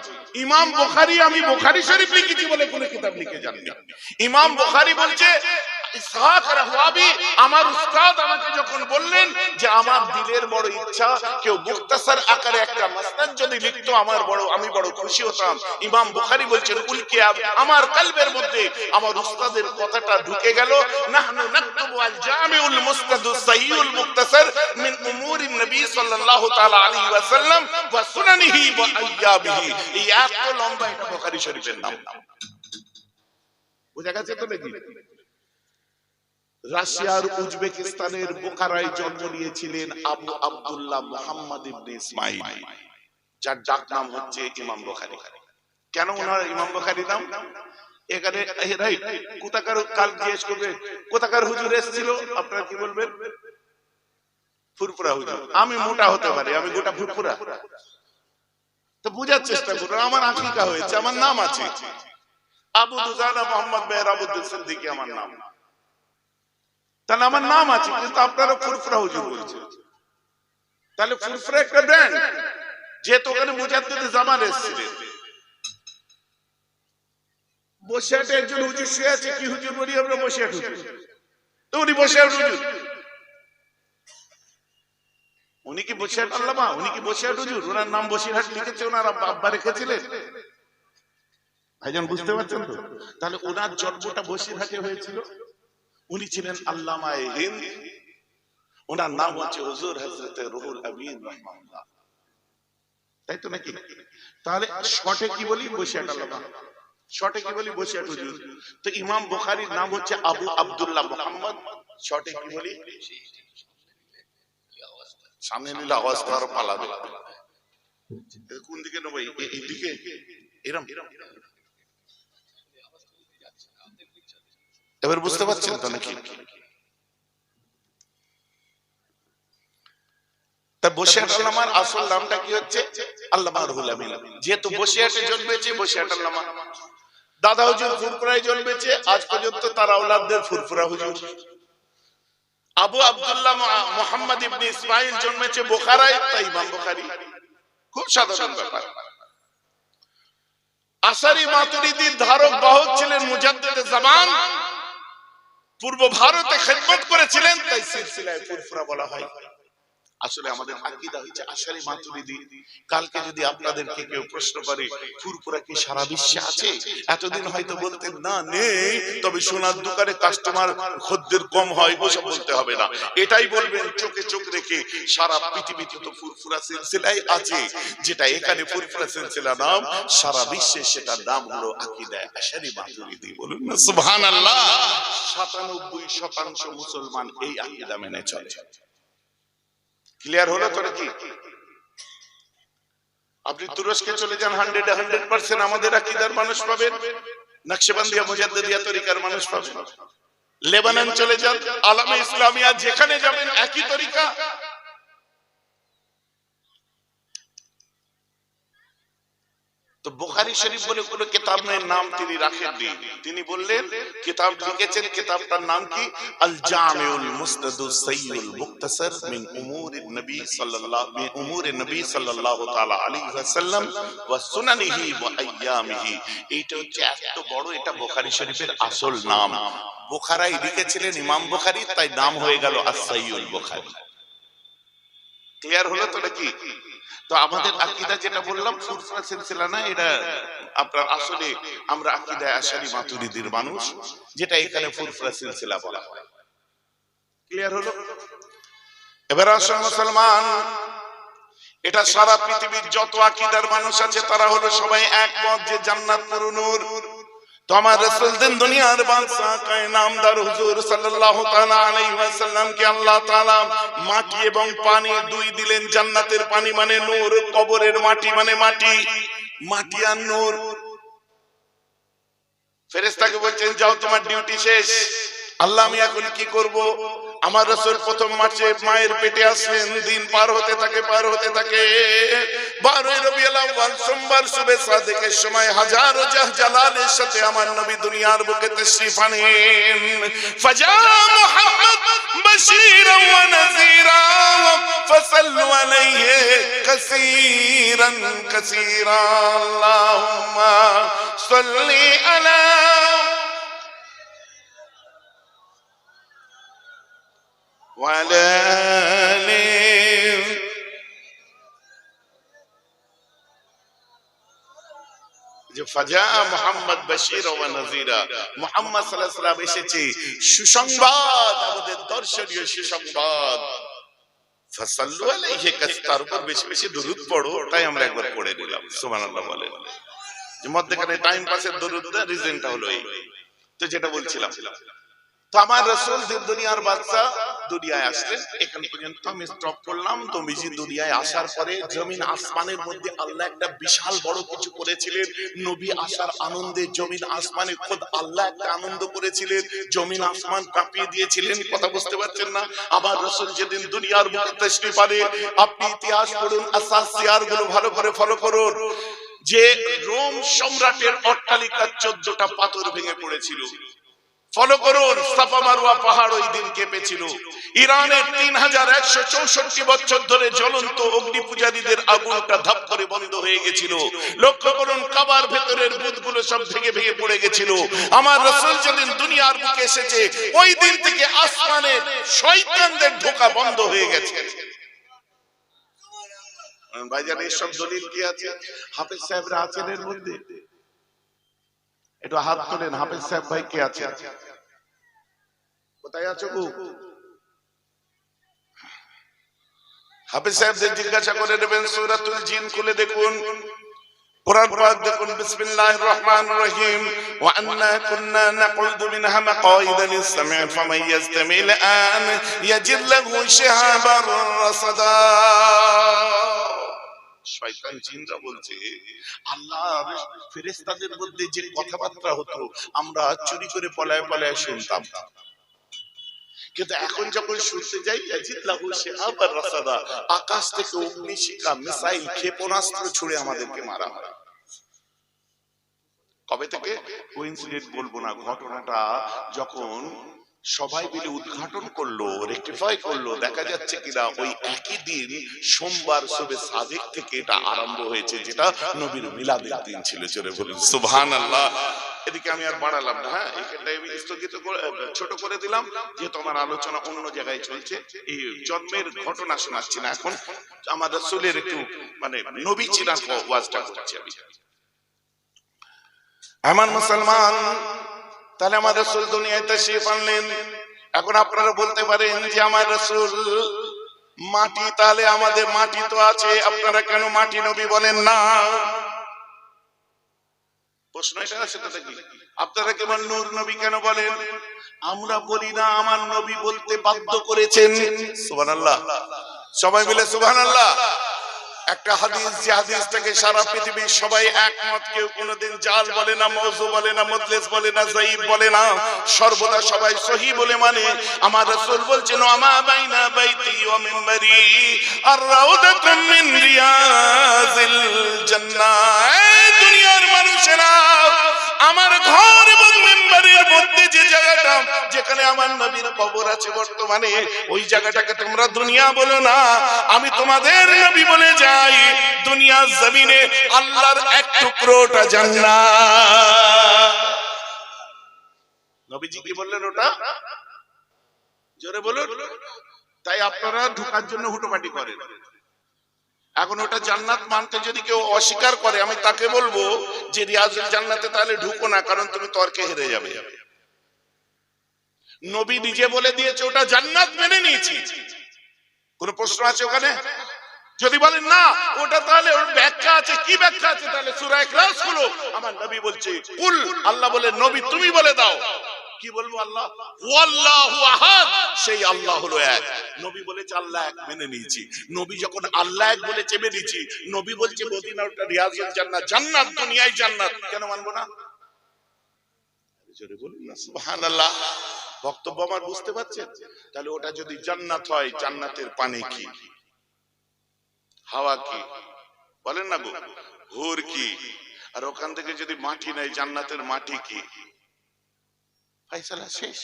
ইমাম বুখারী, আমি বুখারী শরীফ লিখেছি বলে কোনো কিতাব লিখে যাননি। ইমাম বুখারী বলছে ইসহাক রাহওয়াবি আমার উস্তাদ আমাকে যখন বললেন যে আমার দিলের বড় ইচ্ছা কেউ মুখতাসার আকারে একটা মাসনাদ যদি লিখতো আমি বড় খুশি হতাম। ইমাম বুখারী বলছেন উলকিয়া আমার কলবের মধ্যে আমার উস্তাদের কথাটা ঢুকে গেল। নাহনু নাকতুবু আল জামিউল মুসনাদুস সাহিহুল মুখতাসার মিন উমুরিন নবী সাল্লাল্লাহু তাআলা আলাইহি ওয়াসাল্লাম ওয়া সুনানিহি ওয়া আইয়াবিহি। এই এত লম্বা এটা বুখারী শরীফের নাম। বুঝা গেছে তো নাকি? রাশিয়ার উজবেকিস্তানের বোখারায় জন্ম নিয়েছিলেন আবু আব্দুল্লাহ মুহাম্মদ ইবনে ইসমাইল, যার ডাক নাম হচ্ছে ইমাম বুখারী। কেন ওনার ইমাম বুখারী নাম? এখানে রাইট কোথাকার কাল জিজ্ঞেস করবে কোথাকার হুজুর এসেছিল, আপনারা কি বলবেন? ফুরফুরা হুজুর। আমি মোটা হতে পারি, আমি গোটা ফুরফুরা? তো বুঝার চেষ্টা করুন, আমার আকিকা হয়েছে, আমার নাম আছে আবু দুজানা মোহাম্মদ মেহরাবউদ্দিন সিদ্দিকী আমার নাম। তাহলে আমার নাম আছে, কিন্তু আপনারা ফুরফুরা হুজুর বলছেন। তাহলে ফুরফুরা একটা ব্র্যান্ড, যেহেতু ওখানে মুজাদ্দিদ জামান এসেছিলেন। বসিরহাটে একজন হুজুর শুয়ে আছে, কি হুজুর বলি আমরা? বসিরহাট হুজুর। তো উনি বসিরহাট হুজুর, উনি কি বসিরহাট আল্লামা? উনি কি বসিরহাট হুজুর? ওনার নাম বসিরহাট লিখেছে, ওনার আব্বা রেখেছিলেন। ভাইজান বুঝতে পারছেন তো? তাহলে ওনার জন্মটা বসিরহাটে হয়েছিল। উনি ছিলেন আল্লামায়ে হিন্দ, ওনার নাম হচ্ছে হুজুর হযরতে রুহুল আমিন রাহমাহুল্লাহ, তাই তো নাকি? তাহলে শর্টে কি বলি? বসিরহাট আল্লামা। শর্টে কি বলি? বসিরহাট হুজুর। তো ইমাম বুখারীর নাম হচ্ছে আবু আব্দুল্লাহ মুহাম্মদ, শর্টে কি বলি? সামনে নিলে আওয়াজ তো আরো পালাবে। কোন দিকে নেবো? এইদিকে? এরম? এবার বুঝতে পারছেন তো নাকি? তা বসিরহাট আল্লামার আসল নামটা কি হচ্ছে? আল্লামা রুহুল আমিন। যেহেতু বসিরহাটে জন্মেছে, বসিরহাট আল্লামা। দাদা হুজুর ফুরফুরায় জন্মেছে, আজ পর্যন্ত তার আওলাদদের ফুরফুরা হুজুর। আবু আব্দুল্লাহ মুহাম্মদ ইবনে ইসমাইল জন্মেছে বোখারায়, তাই ইমাম বুখারী। খুব সাধারণ ব্যাপার। আশারি মাতুরিদির ধারক বাহক ছিলেন মুজাদ্দিদে জামান, পূর্ব ভারতে খিদমত করেছিলেন, তাই সিলসিলায় ফুরফুরা বলা হয়। আসলে আমাদের আকীদা হচ্ছে আশারি মাতুরিদি। কালকে যদি আপনাদেরকে কেউ প্রশ্ন করে ফুরফুরা কি সারা বিশ্বে আছে, এতদিন হয়তো বলতেন না নেই, তবে সোনার দোকানে কাস্টমার খদ্দের কম হয়, ওসব বলতে হবে না। এটাই বলবেন চোখে চোখ রেখে সারা পৃথিবীতে তো ফুরফুরা সিলসিলাই আছে। যেটা এখানে ফুরফুরা সিলসিলা নাম, সারা বিশ্বে সেটার নাম হলো আকীদা আশারি মাতুরিদি। বলুন না সুবহানাল্লাহ। 97% মুসলমান এই আকীদা মেনে চলে। ক্লিয়ার হলো তো নাকি? আপনি তুরস্কে চলে যান, 100% আমাদের আকীদার মানুষ পাবেন, নকশবন্দিয়া মুজাদ্দিদিয়া তরিকার মানুষ পাবেন। লেবানন চলে যান, আলামে ইসলামিয়া, যেখানে যাবেন একই তরিকা। তো বুখারী শরীফ বলে কোনো কিতাবের নাম তিনি রাখেননি। তিনি বললেন কিতাব লিখেছেন, কিতাবটার নাম কি? আল জামিউল মুসনাদুস সাহিহুল মুখতাসার মিন উমুরিন নবী সাল্লাল্লাহু তাআলা আলাইহি ওয়াসাল্লাম ওয়া সুনানিহি ওয়া আইয়ামিহি। এইটা হচ্ছে এত বড়, এটা বুখারী শরীফের আসল নাম। বুখারায় লিখেছিলেন ইমাম বুখারী, তাই নাম হয়ে গেল as-সাহিহুল বুখারী। ক্লিয়ার হলো তো নাকি? তো আমাদের আকীদা যেটা বললাম ফুরফুরা সিলসিলা না, এটা আপনার আসলে আমরা আকীদা আশারি মাতুরিদির মানুষ, যেটা এখানে ফুরফুরা সিলসিলা বলা হয়। ক্লিয়ার হলো? এবার আসুন মুসলমান, এটা সারা পৃথিবীর যত আকীদার মানুষ আছে তারা হলো সবাই একমত যে জান্নাত পুরো নূর। তো আমার রাসূল দিন দুনিয়ার বাদশা কায়ে নামদার হুজুর সাল্লাল্লাহু তাআলা আলাইহি ওয়াসাল্লাম কে আল্লাহ তাআলা মাটি এবং পানি দুই দিলেন। জান্নাতের পানি মানে নূর, কবরের মাটি মানে মাটি, মাটি আর নূর। ফেরেশতাকে বলছেন যাও তোমার ডিউটি শেষ। আল্লাহ আমি এখন কি করব? আমার রাসূল প্রথম মায়ের পেটে আসলেন, দিন পার হতে থাকে 12 রবিউল আউয়াল সোমবার সুবে সাদেকের সময় হাজারো জালালের সাথে আমার নবী দুনিয়ার বুকে তাশরীফ আনেন। ফাজা মুহাম্মদ বাশীরান ওয়া নাযীরা ফাসাল্লু আলাইহি কাসীরান কাসীরা। আল্লাহুম্মা সাল্লি আলা ওয়ালা আলিহি। যে ফাজা মুহাম্মদ বাশীর ওয়া নাযীরা, মুহাম্মদ সাল্লাল্লাহু আলাইহি ওয়াসাল্লাম এসেছে সুসংবাদ, আমাদের দর্শনীয় সুসংবাদ। ফাসাল্লু আলাইহি, তার উপর বেশি বেশি দরুদ পড়ো। তাই আমরা একবার পড়ে নিলাম, সুবহানাল্লাহ বলেন। যে মধ্যখানে টাইম পাসের দরুদ না, রিজনটা হলো এই। তো যেটা বলছিলাম, তো আমার রাসূল দুনিয়ার বাদশা দুনিয়ায় আসলেন। এখান পর্যন্ত আমি স্টপ করলাম। তো নবীজি দুনিয়ায় আসার পরে জমিন আসমানের মধ্যে আল্লাহ একটা বিশাল বড় কিছু করেছিলেন। নবী আসার আনন্দে জমিন আসমানে খোদ আল্লাহ একটা আনন্দ করেছিলেন, জমিন আসমান কাঁপিয়ে দিয়েছিলেন। কথা বুঝতে পারছেন না? আমার রাসূল যেদিন দুনিয়ার বুকে তাশরীফ আনে, আপনি ইতিহাস পড়ুন, আসাসিয়ার গুলো ভালো করে ফলো করুন, যে রোম সম্রাটের অট্টালিকা 14টা পাথর ভেঙে পড়েছিল। ফলো করুন, সাফা মারওয়া পাহাড় ওই দিন কেঁপেছিল। ইরানের 3164 বছর ধরে জ্বলন্ত অগ্নি পূজারীদের আগুনটা ধাপ করে বন্ধ হয়ে গেছিল। লক্ষ্য করুন, কাবার ভেতরের বুতগুলো সব ভেঙে ভেঙে পড়ে গেছিল। আমার রাসূল যেদিন দুনিয়ার বুকে এসেছে, ওই দিন থেকে আসমানের শয়তানদের ঢোকা বন্ধ হয়ে গেছে। ভাইজান, এসব দলিল কি আছে? হাফেজ সাহেবরা আছেন এর মধ্যে? একটু হাত তোলেন, হাফেজ সাহেব ভাই কে আছে? কোথায় আছো গো? হাফেজ সাহেবদের জিজ্ঞাসা করে নেবেন। সূরাতুল জিন খুলে দেখুন, কোরআন পাক দেখুন। বিসমিল্লাহির রহমানির রহিম। ওয়া আন্না কুন্না নাকুযু মিনহা মাকাইদা লিস-সাম'i ফামান ইয়াসতামি'ল আন ইয়াজিদ লাহু শিহাবান রাসাদা। শয়তান জিনরা বলছে, আল্লাহর ফেরেশতাদের মধ্যে যে কথাবার্তা হতো আমরা চুরি করে পলায় পলায় শুনতাম, কিন্তু এখন যখন শুনতে যাই ইয়াজিদ লাহু শিহাবান রাসাদা, আকাশ থেকে অগ্নিশিখা, মিসাইল, ক্ষেপণাস্ত্র ছুড়ে আমাদেরকে মারা হয়। কবে থেকে কোইন্সিডেন্ট বলবো না, ঘটনাটা যখন সবাই মিলে উদ্ঘাটন করলো, রেকটিফাই করলো, দেখা যাচ্ছে কিনা ওই একই দিন সোমবার সুবে সাদিক থেকে এটা আরম্ভ হয়েছে, যেটা নবীর মিলাদের দিন ছিল। জোরে বলুন সুবহানাল্লাহ। এদিকে আমি আর বাড়ালাম না, হ্যাঁ, এখানটা আমি স্থগিত ছোট করে দিলাম, যেহেতু আমার আলোচনা অন্য জায়গায় চলছে। এই জন্মের ঘটনা শোনাচ্ছি না, এখন আমার রাসূলের একটু মানে নবী চিনার ওয়াজটা করছি আমি। আমার মুসলমান, তাহলে আমার রাসূল দুনিয়ায় তাশরীফ আনলেন। এখন আপনারা বলতে পারেন যে আমার রাসূল মাটি, তাহলে আমাদের মাটি তো আছে, আপনারা কেন মাটি নবী বলেন না? প্রশ্ন এটা আছে, সেটা কি আপনারা কেমন নূর নবী কেন বলেন? আমরা বলি না, আমার নবী বলতে বাধ্য করেছেন। সুবহানাল্লাহ, সবাই মিলে সুবহানাল্লাহ। একটা হাদিস, যে হাদিসটাকে সারা পৃথিবীর সবাই একমত, কেউ কোনোদিন জাল বলে না, মওযু বলে না, মুদলিস বলে না, যায়ীফ বলে না, সর্বদা সবাই সহিহ বলে মানে। আমার রাসূল বলছেন, আমা বাইনা বাইতি ওয়া মিনবারি আর-রাউদাতুম মিন রিয়াজিল জান্নাহ। এই দুনিয়ার মানুষেরা, আমার ঘর এবং মিম্বরের মধ্যে যে জায়গাটা, যেখানে আমার নবীর কবর আছে বর্তমানে, ওই জায়গাটাকে তোমরা দুনিয়া বলো না, আমি তোমাদের নবী বলে যাই, দুনিয়ার জমিনে আল্লাহর এক টুকরোটা জান্নাত। নবীজি কি বললেন ওটা? জোরে বলুন। তাই আপনারা ঢোকার জন্য হুটোপাটি করেন। এখন ওটা জান্নাত মানতে যদি কেউ অস্বীকার করে, আমি তাকে বলবো যে রিয়াজুল জান্নাতে তাহলে ঢুকো না, কারণ তুমি তর্কে হেরে যাবে। নবী নিজে বলে দিয়েছে ওটা জান্নাত, মেনে নিয়েছি। কোন প্রশ্ন আছে ওখানে? যদি বলেন না ওটা, তাহলে ওর ব্যাখ্যা আছে। কি ব্যাখ্যা আছে? তাহলে সূরা ইখলাস খুলো, আমার নবী বলছে কুল, আল্লাহ বলে নবী তুমি বলে দাও। কি বলবো? আল্লাহ ওয়াল্লাহু আহাদ, সেই আল্লাহ হলো এক। নবী বলেছে আল্লাহ এক, মেনে নিয়েছি। নবী যখন আল্লাহ এক বলেছে মেনে নিয়েছি, নবী বলছে মদিনা ওটা রিয়াজুল জান্নাত, জান্নাত দুনিয়ায় জান্নাত, কেন মানবো না? জোরে বলুন না সুবহানাল্লাহ। বক্তব্য আমার বুঝতে পারছেন? তাহলে ওটা যদি জান্নাত হয়, জান্নাতের পানি কি, হাওয়া কি, বলেন না গো, হুর কি? আর ওখান থেকে যদি মাটি নাই, জান্নাতের মাটি কি? ফায়সালা শেষ।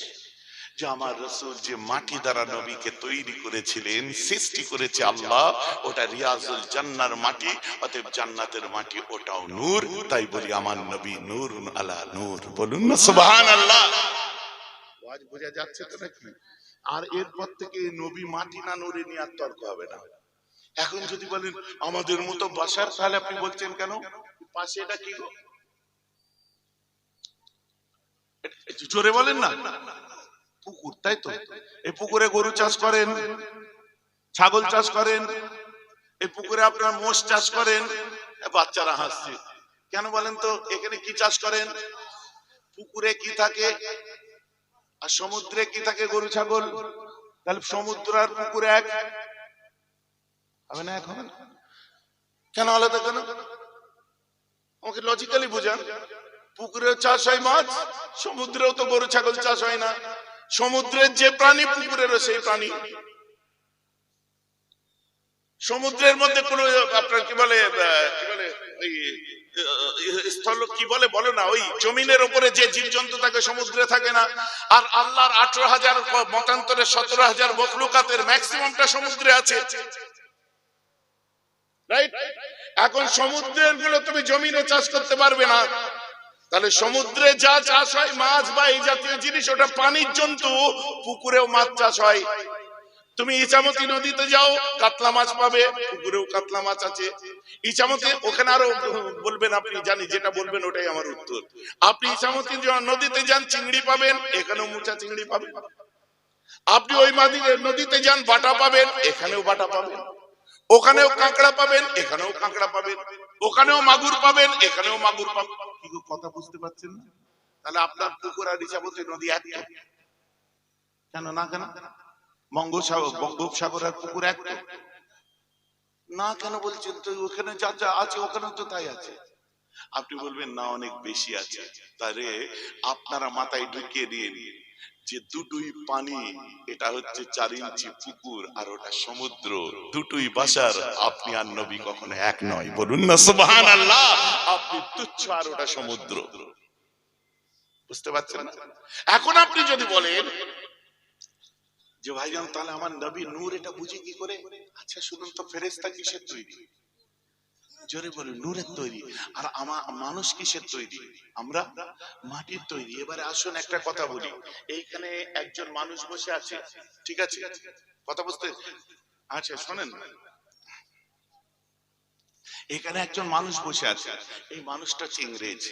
যে আমার রাসূল যে মাটি দ্বারা নবীকে তৈরি করেছিলেন, সৃষ্টি করেছে আল্লাহ, ওটা রিয়াজুল জান্নার মাটি, অতএব জান্নাতের মাটি ওটাও নূর। তাই বলি আমার নবী নূরুন আলা নূর। বলুন না সুবহানাল্লাহ। ওয়াজ বোঝা যাচ্ছে তো নাকি? আর এরপর থেকে নবী মাটি না নড়ে নিয়ে আর তর্ক হবে না। এখন যদি বলেন আমাদের মতো বাসার, তাহলে আপনি বলছেন কেন পাশে এটা কি গো? একটু জোরে বলেন না। পুকুর, তাই তো? এই পুকুরে গরু চাষ করেন, ছাগল চাষ করেন, এই পুকুরে আপনার মোষ চাষ করেন। বাচ্চারা হাসছে কেন বলেন তো? এখানে কি চাষ করেন? পুকুরে কি থাকে আর সমুদ্রে কি থাকে? গরু ছাগল। তাহলে সমুদ্র আর পুকুর এক হবে না? এক হবে না কেন? আলাদা কেন? আমাকে লজিক্যালি বুঝান। পুকুরেও চাষ হয় মাছ, সমুদ্রেও তো গরু ছাগল চাষ হয় না। সমুদ্রের যে প্রাণী পুকুরেরও সেই প্রাণী। সমুদ্রের মধ্যে কোন আপনার কি বলে ওই স্থল কি বলে বলো না, ওই জমিনের উপরে যে জীবজন্তু থাকে সমুদ্রে থাকে না। আর আল্লাহর 18,000 মতান্তরে 17,000 মখলুকাতের ম্যাক্সিমামটা সমুদ্রে আছে, রাইট? এখন সমুদ্রের গুলো তুমি জমিনে চাষ করতে পারবে না। তাহলে সমুদ্রে যা চাষ হয় মাছ বা এই জাতীয় জিনিস, ওটা পানির জন্তু। পুকুরেও মাছ চাষ হয়। তুমি ইছামতি নদীতে যাও, কাতলা মাছ পাবে, পুকুরেও কাতলা মাছ আছে। ইছামতি ওখানে আরো বলবেন আপনি, জানি যেটা বলবেন ওটাই আমার উত্তর। আপনি ইছামতি নদীতে যান, চিংড়ি পাবেন, এখানেও মুচা চিংড়ি পাবেন। আপনি ওই নদীতে যান, বাটা পাবেন, এখানেও বাটা পাবেন। ওখানেও কাঁকড়া পাবেন, এখানেও কাঁকড়া পাবেন। ওখানেও মাগুর পাবেন, এখানেও মাগুর পাবেন। কি কথা বুঝতে পারছেন না? তাহলে আপনার পুকুর আর ইছামতি নদী এক কেন? না কেন? বঙ্গোপসাগর আর পুকুর এক না কেন বলছেন? তো ওখানে যা যা আছে ওখানেও তো তাই আছে। আপনি বলবেন না অনেক বেশি আছে। তাহলে আপনারা মাথায় ঢুকিয়ে দিন যে দুটোই পানি, এটা হচ্ছে 4 ইঞ্চি পুকুর আর ওটা সমুদ্র, দুটোই বাসার। আপনি আর নবী কখনো এক নয়, বলুন না সুবহানাল্লাহ। আপনি তুচ্ছ আর ওটা সমুদ্র। বুঝতে পারছেন না? এখন আপনি যদি বলেন যে ভাইজান তাহলে আমার নবী নূর, এটা বুঝি কি করে? আচ্ছা শুনুন তো, ফেরেশতা কিসের তৈরি? জোরে বলুন। নূরের তৈরি। আর মানুষ কিসের তৈরি? আমরা মাটির তৈরি। এবারে আসুন একটা কথা বলি। এইখানে একজন মানুষ বসে আছে, ঠিক আছে? কথা বুঝতে? আচ্ছা শোনেন, এখানে একজন মানুষ বসে আছে। এই মানুষটা হচ্ছে ইংরেজ,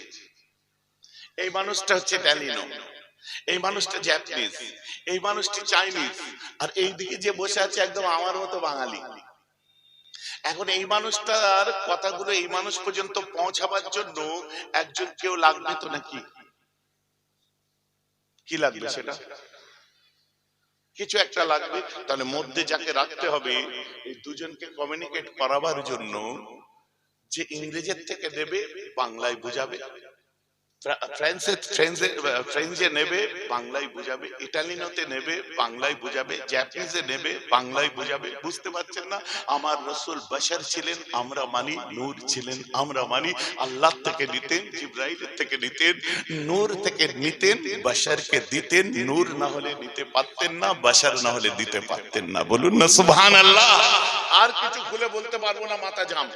এই মানুষটা হচ্ছে ট্যালিনো, এই মানুষটা জাপানিজ, এই মানুষটি চাইনিজ, আর এইদিকে যে বসে আছে একদম আমার মতো বাঙালি। এখন এই মানুষটার কথাগুলো এই মানুষ পর্যন্ত পৌঁছাবার জন্য একজন কেউ লাগবে তো নাকি? কি লাগবে? সেটা কিছু একটা লাগবে। তাহলে মধ্যে যাকে রাখতে হবে এই দুজনকে কমিউনিকেট করাবার জন্য, যে ইংরেজের থেকে নেবে বাংলায় বুঝাবে, ফ্রেঞ্চে নেবে বাংলায় বুঝাবে, ইটালিনোতে নেবে বাংলায় বুঝাবে, জাপানিজে নেবে বাংলায় বুঝাবে। বুঝতে পারছেন না? আমার রাসূল বাশার ছিলেন, আমরা মানি। নূর ছিলেন, আমরা মানি। আল্লাহ থেকে নিতেন, জিবরাইলের থেকে নিতেন, নূর থেকে নিতেন, বাশারকে দিতেন। নূর না হলে নিতে পারতেন না, বাশার না হলে দিতে পারতেন না। বলুন না সুবহানাল্লাহ। আর কিছু খুলে বলতে পারবো না, মাথা জাম।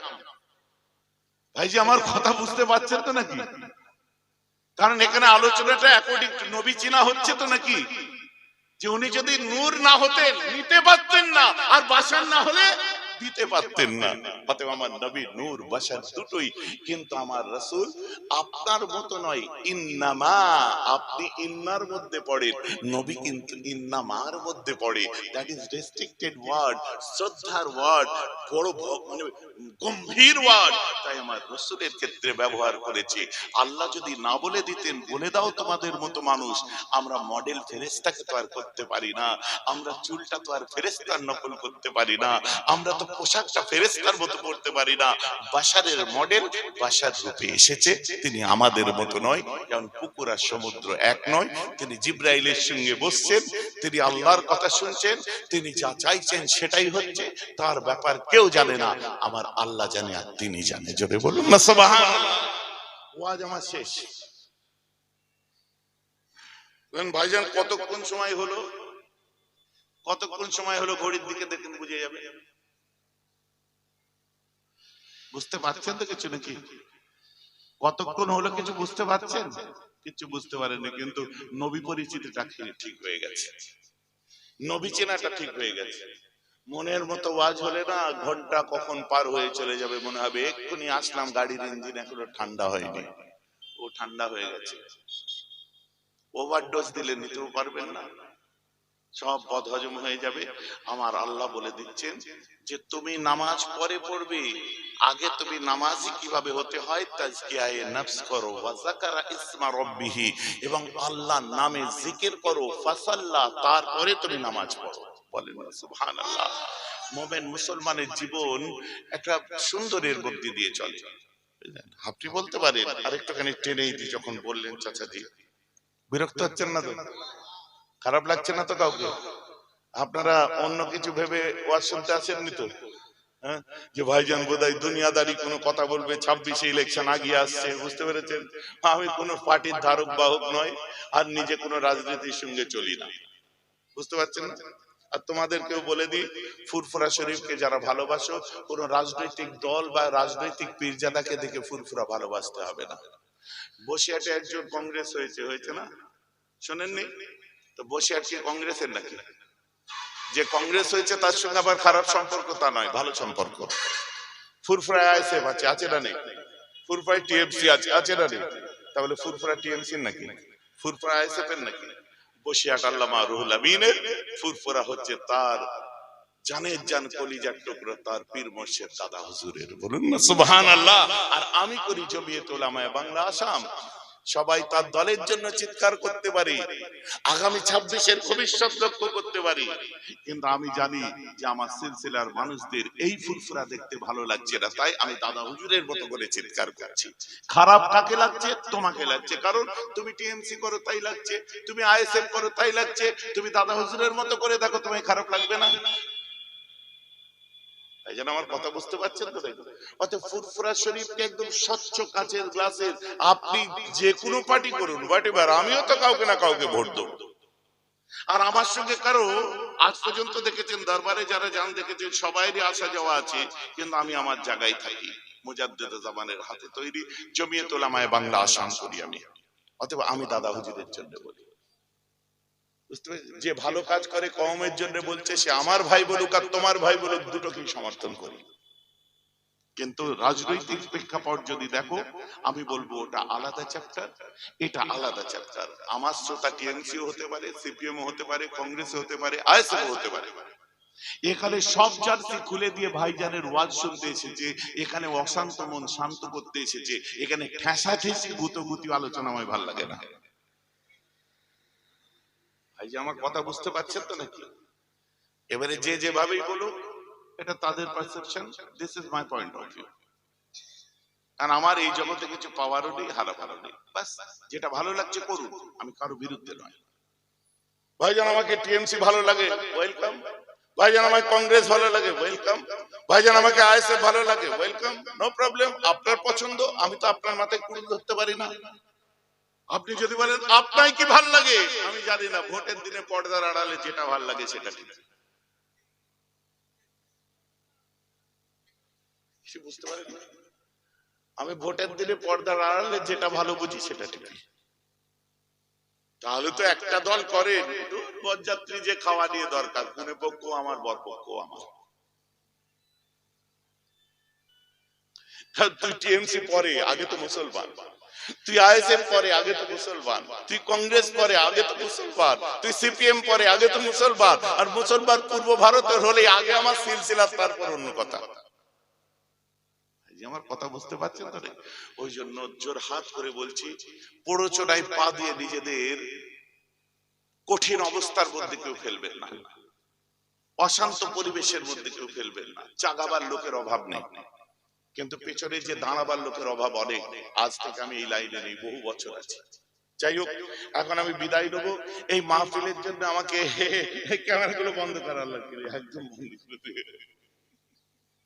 ভাই যে আমার কথা বুঝতে পারছেন তো নাকি? কারণ এখানে আলোচনাটা অ্যাকর্ডিং টু নবী চিনা হচ্ছে তো নাকি? যে উনি যদি নূর না হতেন নিতে পারতেন না, আর বাশার না হলে দিতে পারতেন না। অতএব আমার নবী নূর বাশার দুটোই। কিন্তু আমার রাসূল আপনার মতো নয়। ইন্নামা, আপনি ইন্নার মধ্যে পড়েন, নবী কিন্তু ইন্নামার মধ্যে পড়ে। দ্যাট ইজ রেস্ট্রিক্টেড ওয়ার্ড, শ্রদ্ধার ওয়ার্ড, বড় মানে গম্ভীর ওয়ার্ড। তাই আমার রাসূলের ক্ষেত্রে ব্যবহার করেছে। আল্লাহ যদি না বলে দিতেন, বলে দাও তোমাদের মতো মানুষ, আমরা মডেল ফেরেশতাকে তো আর করতে পারি না, আমরা চুলটা তো আর ফেরেশতার নকল করতে পারি না, আমরা তো পোশাকটা ফেরেশতার মতো পরতে পারি না। বাশারের মডেল বাশার রূপে এসেছে, তিনি আমাদের মতো নয়। যেমন পুকুর আর সমুদ্র এক নয়। তিনি জিবরাইলের সঙ্গে বসছেন, তিনি আল্লাহর কথা শুনছেন, তিনি যা চাইছেন সেটাই হচ্ছে। তার ব্যাপার কেউ জানে না, আমার আল্লাহ জানে আর তিনি জানে। জোরে বলুন না সুবহানাল্লাহ। ওয়াজ আমার শেষ। ভাইজান কতক্ষণ সময় হলো? কতক্ষণ সময় হলো? ঘড়ির দিকে দেখুন, বুঝে যাবে। বুঝতে পারছেন তো কিছু নাকি? কতক্ষণ হলো কিছু বুঝতে পারছেন? কিছু বুঝতে পারেননি, কিন্তু নবী পরিচিতিটা ঠিক হয়ে গেছে। নবী চেনাটা ঠিক হয়ে গেছে। মনের মতো ওয়াজ হলে না ঘন্টা কখন পার হয়ে চলে যাবে মনে হবে এক্ষুনি আসলাম, গাড়ির ইঞ্জিন এখনো ঠান্ডা হয়নি, ও ঠান্ডা হয়ে গেছে। ওভারডোজ দিলে নিতেও পারবেন না, সব বদহজম হয়ে যাবে। আমার আল্লাহ বলে দিচ্ছেন যে তুমি নামাজ পরে পড়বে, আগে তুমি নামাজি কিভাবে হতে হয় তাজকিয়ায়ে নফস করো, ওয়া যাকারা ইসমা রাব্বিহি, এবং আল্লাহর নামে জিকির করো, ফাসাল্লা, তারপরে তুমি নামাজ পড়ো। বলেন সুবহানাল্লাহ। মুমিন মুসলমানের জীবন একটা সুন্দরের মধ্যে দিয়ে চলে। আপনি বলতে পারেন আরেকটুখানি টেনেই দিই, যখন বললেন চাচাজি বিরক্ত হচ্ছেন না তো, খারাপ লাগছে না তো কাউকে? আপনারা অন্য কিছু ভেবে ওয়াজ শুনতে আসেননি তো? হ্যাঁ, যে ভাইজান বোধহয় দুনিয়াদারি কোনো কথা বলবে, 26 ইলেকশন আগিয়ে আসছে, বুঝতে পেরেছেন? আমি কোনো পার্টির ধারক বাহক নয়, আর নিজে কোনো রাজনীতির সঙ্গে চলি না, বুঝতে পারছেন না? আর তোমাদেরকেও বলে দিই, ফুরফুরা শরীফকে যারা ভালোবাসো, কোন রাজনৈতিক দল বা রাজনৈতিক পীরজাদাকে দেখে ফুরফুরা ভালোবাসতে হবে না। বসিরহাটে একজন কংগ্রেস হয়েছে, হয়েছে না? শোনেননি তো? বসিরহাট কি কংগ্রেসের নাকি? যে কংগ্রেস হয়েছে তার সঙ্গে আবার খারাপ সম্পর্ক তা নয়, ভালো সম্পর্ক। ফুরফুরায় আইএসএফ আছে, আছে না নেই? ফুরফুরায় টিএমসি আছে, আছে না নেই? তাহলে ফুরফুরা টিএমসির নাকি? ফুরফুরা আইএসএফ এর নাকি? বসিরহাট আল্লামা রুহুল আমিনের, ফুরফুরা হচ্ছে তার জানের জান কলিজার টুকরো, তার পীর মুর্শিদ দাদা হুজুরের। বলুন না সুবহানাল্লাহ। আর আমি করি জমিয়ত উলামায়ে বাংলা আসাম। সবাই তার দলের জন্য চিৎকার করতে পারি, আগামী 26-এর ভবিষ্যৎ লক্ষ্য করতে পারি, কিন্তু আমি জানি যে আমার সিলসিলার মানুষদের এই ফুরফুরা দেখতে ভালো লাগছে না, তাই আমি দাদা হুজুরের মতো করে চিৎকার করছি। খারাপ কাকে লাগছে? তোমাকে লাগছে, কারণ তুমি টিএমসি করো তাই লাগছে, তুমি আইএসএফ করো তাই লাগছে, তুমি দাদা হুজুরের মতো করে দেখো, তোমায় খারাপ লাগবে না? এই জন্য আমার কথা বুঝতে পারছেন তো? অর্থাৎ ফুরফুরা শরীফকে একদম স্বচ্ছ কাচের গ্লাসের, আপনি যে কোনো পার্টি করুন, হোয়াটএভার, আমিও তো কাউকে না কাউকে ভোট দেব। আর আমার সঙ্গে কারো আজ পর্যন্ত দেখেছেন দরবারে যারা যান দেখেছেন সবাইরই আসা যাওয়া আছে, কিন্তু আমি আমার জায়গায় থাকি। মুজাদ্দেদ জামানের হাতে তৈরি জমিয়ত উলামায়ে বাংলা আসাম করি আমি। অথবা আমি দাদা হুজুরের জন্য বলি, বুঝতে পারছেন? যে ভালো কাজ করে কওমের জন্য বলছে, সে আমার ভাই বলুক আর তোমার ভাই বলুক, দুটোকেই সমর্থন করি। কিন্তু রাজনৈতিক প্রেক্ষাপট যদি দেখো, আমি বলবো ওটা আলাদা চ্যাপ্টার, এটা আলাদা চ্যাপ্টার। আমার শ্রোতা টিএমসি হতে পারে, সিপিএম হতে পারে, কংগ্রেস হতে পারে, আইএসএফ হতে পারে। এখানে সব জার্সি খুলে দিয়ে ভাইজানের ওয়াজ শুনতে এসেছে, এখানে অশান্ত মন শান্ত করতে এসেছে, এখানে ঠেসাঠেসি গুতগুতি আলোচনা আমার ভালো লাগে না। ভাই যে আমার কথা বুঝতে পারছেন তো নাকি? এবারে যে যেভাবেই বলুক, এটা তাদের perception, this is my point of view. কারণ আমার এই জগতে কিছু পাওয়ারও নেই, হারাবারও নেই, বাস যেটা ভালো লাগছে করুন, আমি কারো বিরুদ্ধে নয়। ভাইজান আমাকে টিএমসি ভালো লাগে, ওয়েলকাম। ভাইজান আমাকে কংগ্রেস ভালো লাগে, ওয়েলকাম। ভাইজান আমাকে আইএসএফ ভালো লাগে, ওয়েলকাম, নো প্রবলেম। আপনার পছন্দ, আমি তো আপনার মাথায় কুড়ুল ধরতে পারি না। আপনি যদি বলেন আপনার কি ভালো লাগে, আমি জানি না, ভোটের দিনে পর্দার আড়ালে যেটা ভালো লাগে সেটা ঠিক। বুঝতে পারেন না? আমি ভোটের দিনে পর্দার আড়ালে যেটা ভালো বুঝি সেটা ঠিক। তাহলে তো একটা দল করে বরযাত্রী যে খাওয়া নিয়ে দরকার, কোন পক্ষ আমার, বর পক্ষ আমার। তুই টিএমসি পরে, আগে তো মুসলমান। তুই আইএসএফ পরে, আগে তো মুসলমান। তুই কংগ্রেস পরে, আগে তো মুসলমান। তুই সিপিএম পরে, আগে তো মুসলমান। আর মুসলমান পূর্ব ভারতের হলে আগে আমার সিলসিলা, তারপর অন্য কথা। আমার কথা বুঝতে পারছেন তো? ওই জন্য জোর হাত করে বলছি, প্ররোচনায় পা দিয়ে নিজেদের কঠিন অবস্থার মধ্যে কেউ ফেলবেন না, অশান্ত পরিবেশের মধ্যে কেউ ফেলবেন না। চাগাবার লোকের অভাব নেই, কিন্তু পেছনে যে দাঁড়াবার লোকের অভাব অনেক। আজ থেকে আমি এই লাইনে নেই, বহু বছর আছে। যাই হোক, এখন আমি বিদায় নেবো। এই মাহফিলের জন্য আমাকে ক্যামেরাগুলো বন্ধ করার লাগবে, একদম বন্ধ করে।